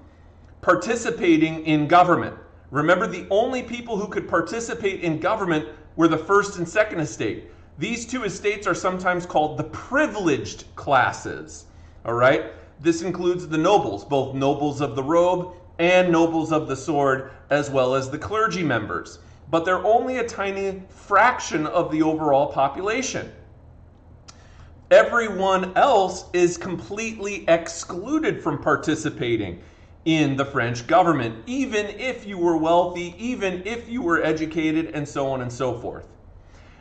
participating in government. Remember, the only people who could participate in government were the first and second estate. These two estates are sometimes called the privileged classes. All right? This includes the nobles, both nobles of the robe and nobles of the sword, as well as the clergy members. But they're only a tiny fraction of the overall population. Everyone else is completely excluded from participating in the French government, even if you were wealthy, even if you were educated, and so on and so forth.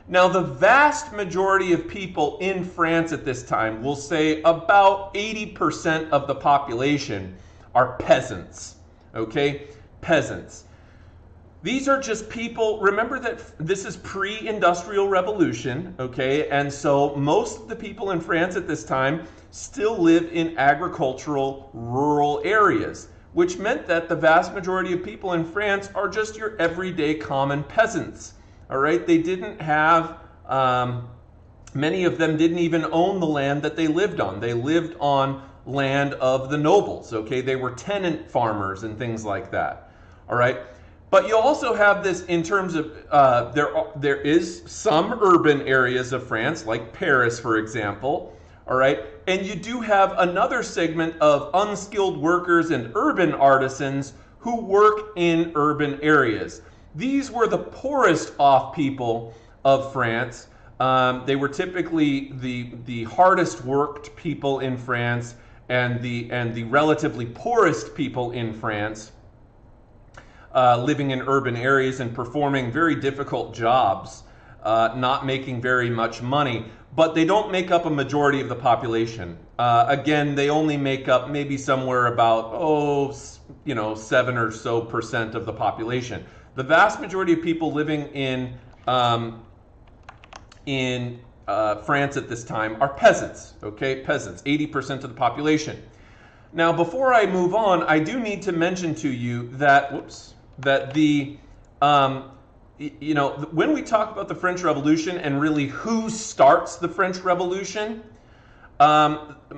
Now, the vast majority of people in France at this time, will say about 80% of the population, are peasants. Okay? Peasants. These are just people, remember that this is pre-industrial revolution, okay? And so most of the people in France at this time still live in agricultural rural areas, which meant that the vast majority of people in France are just your everyday common peasants, all right? They didn't have, many of them didn't even own the land that they lived on. They lived on land of the nobles, okay? They were tenant farmers and things like that, all right? But you also have this in terms of, there is some urban areas of France, like Paris, for example, all right? And you do have another segment of unskilled workers and urban artisans who work in urban areas. These were the poorest off people of France. They were typically the hardest worked people in France and the relatively poorest people in France. Living in urban areas and performing very difficult jobs, not making very much money, but they don't make up a majority of the population. Again, they only make up maybe somewhere about, 7% or so of the population. The vast majority of people living in France at this time are peasants, okay? Peasants, 80% of the population. Now, before I move on, I do need to mention to you that, that the, when we talk about the French Revolution and really who starts the French Revolution,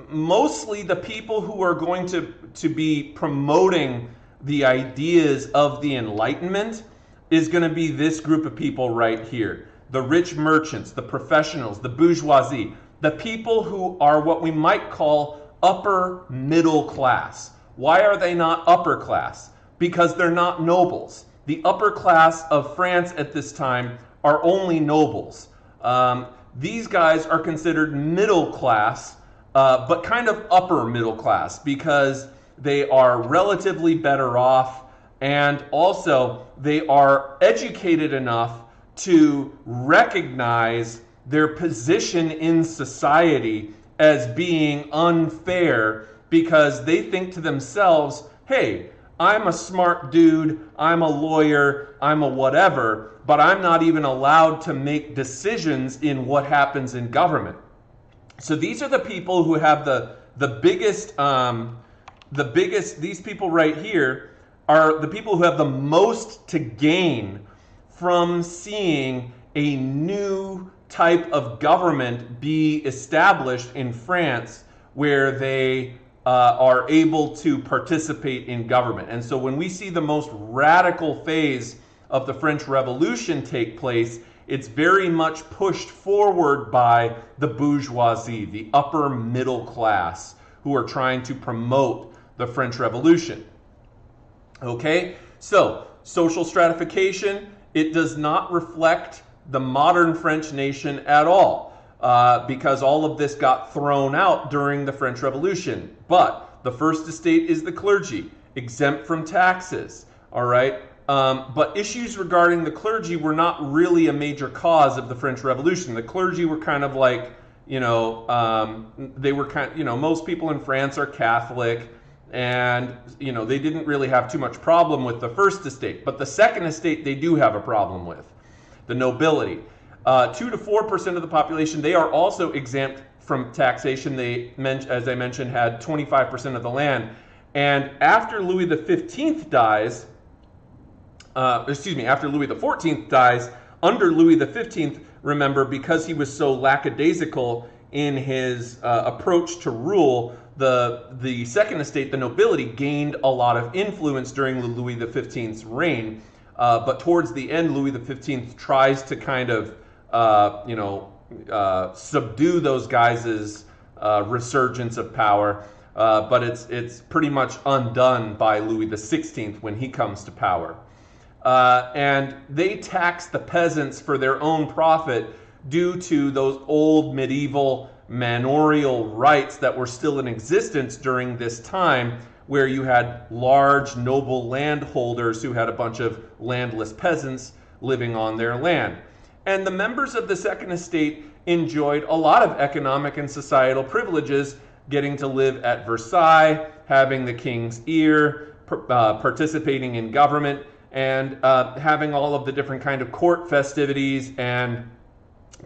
mostly the people who are going to be promoting the ideas of the Enlightenment is going to be this group of people right here. The rich merchants, the professionals, the bourgeoisie, the people who are what we might call upper middle class. Why are they not upper class? Because they're not nobles. The upper class of France at this time are only nobles. These guys are considered middle class, but kind of upper middle class because they are relatively better off, and also they are educated enough to recognize their position in society as being unfair because they think to themselves, hey, I'm a smart dude, I'm a lawyer, I'm a whatever, but I'm not even allowed to make decisions in what happens in government. So these are the people who have the biggest, these people right here are the people who have the most to gain from seeing a new type of government be established in France where they are able to participate in government. And so when we see the most radical phase of the French Revolution take place, it's very much pushed forward by the bourgeoisie, the upper middle class, who are trying to promote the French Revolution. Okay, so social stratification, it does not reflect the modern French nation at all. Because all of this got thrown out during the French Revolution. But the first estate is the clergy, exempt from taxes, all right? But issues regarding the clergy were not really a major cause of the French Revolution. The clergy were kind of like, they were kind, most people in France are Catholic, and, they didn't really have too much problem with the first estate. But the second estate, they do have a problem with, the nobility. 2 to 4% of the population, they are also exempt from taxation. They, as I mentioned, had 25% of the land. And after Louis XV dies, after Louis XIV dies, under Louis XV, remember, because he was so lackadaisical in his approach to rule, the second estate, the nobility, gained a lot of influence during Louis XV's reign. But towards the end, Louis XV tries to kind of subdue those guys' resurgence of power, but it's pretty much undone by Louis XVI when he comes to power. And they tax the peasants for their own profit due to those old medieval manorial rights that were still in existence during this time, where you had large noble landholders who had a bunch of landless peasants living on their land. And the members of the Second Estate enjoyed a lot of economic and societal privileges, getting to live at Versailles, having the king's ear, participating in government, and having all of the different kind of court festivities and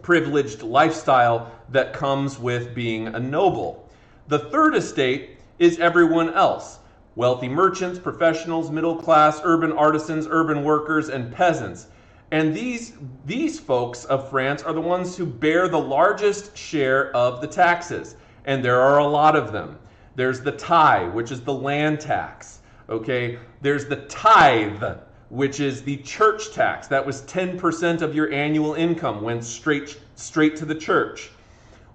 privileged lifestyle that comes with being a noble. The third estate is everyone else: wealthy merchants, professionals, middle class, urban artisans, urban workers, and peasants. And these folks of France are the ones who bear the largest share of the taxes. And there are a lot of them. There's the tithe, which is the land tax. Okay? There's the tithe, which is the church tax. That was 10% of your annual income, went straight to the church.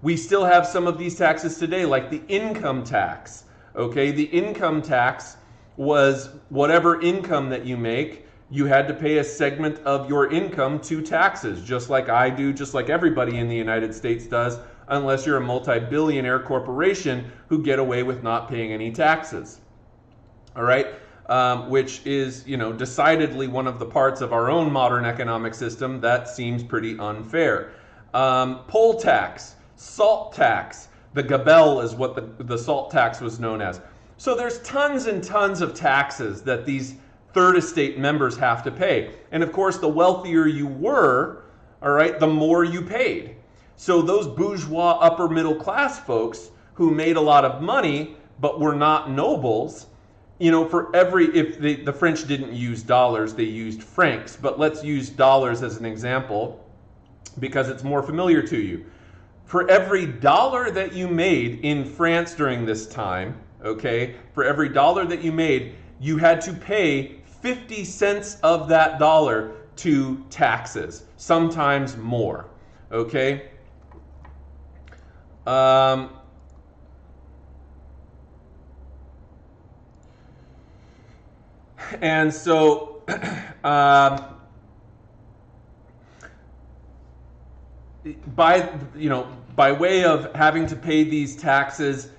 We still have some of these taxes today, like the income tax. Okay? The income tax was whatever income that you make, you had to pay a segment of your income to taxes, just like I do, just like everybody in the United States does, unless you're a multi-billionaire corporation who get away with not paying any taxes. All right? Which is, decidedly one of the parts of our own modern economic system that seems pretty unfair. Poll tax, salt tax, the gabelle is what the salt tax was known as. So there's tons and tons of taxes that these third estate members have to pay. And of course, the wealthier you were, all right, the more you paid. So those bourgeois upper middle class folks who made a lot of money but were not nobles, if the French didn't use dollars, they used francs. But let's use dollars as an example because it's more familiar to you. For every dollar that you made in France during this time, okay, for every dollar that you made, you had to pay 50 cents of that dollar to taxes, sometimes more, okay? And so, by way of having to pay these taxes,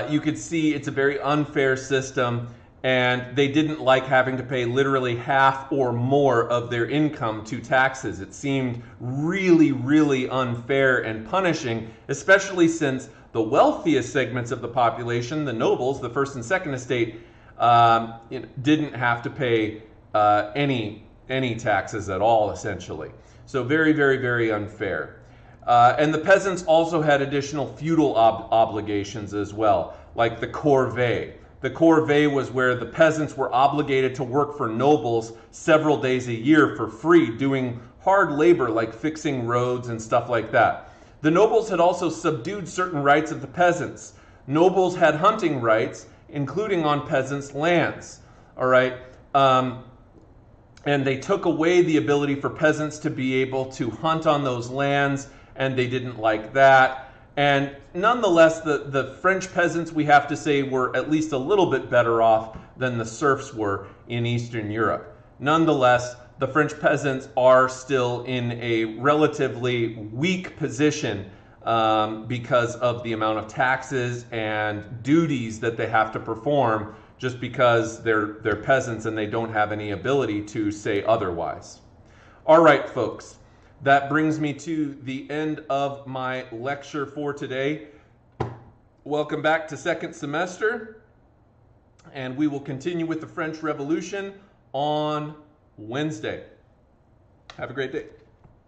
you could see it's a very unfair system, and they didn't like having to pay literally half or more of their income to taxes. It seemed really, really unfair and punishing, especially since the wealthiest segments of the population, the nobles, the first and second estate, didn't have to pay any taxes at all, essentially. So very, very, very unfair. And the peasants also had additional feudal obligations as well, like the corvée. The corvée was where the peasants were obligated to work for nobles several days a year for free, doing hard labor like fixing roads and stuff like that. The nobles had also subdued certain rights of the peasants. Nobles had hunting rights, including on peasants' lands. All right? And they took away the ability for peasants to be able to hunt on those lands, and they didn't like that. And nonetheless, the French peasants, we have to say, were at least a little bit better off than the serfs were in Eastern Europe. Nonetheless, the French peasants are still in a relatively weak position because of the amount of taxes and duties that they have to perform, just because they're peasants and they don't have any ability to say otherwise. All right, folks. That brings me to the end of my lecture for today. Welcome back to second semester, and we will continue with the French Revolution on Wednesday. Have a great day.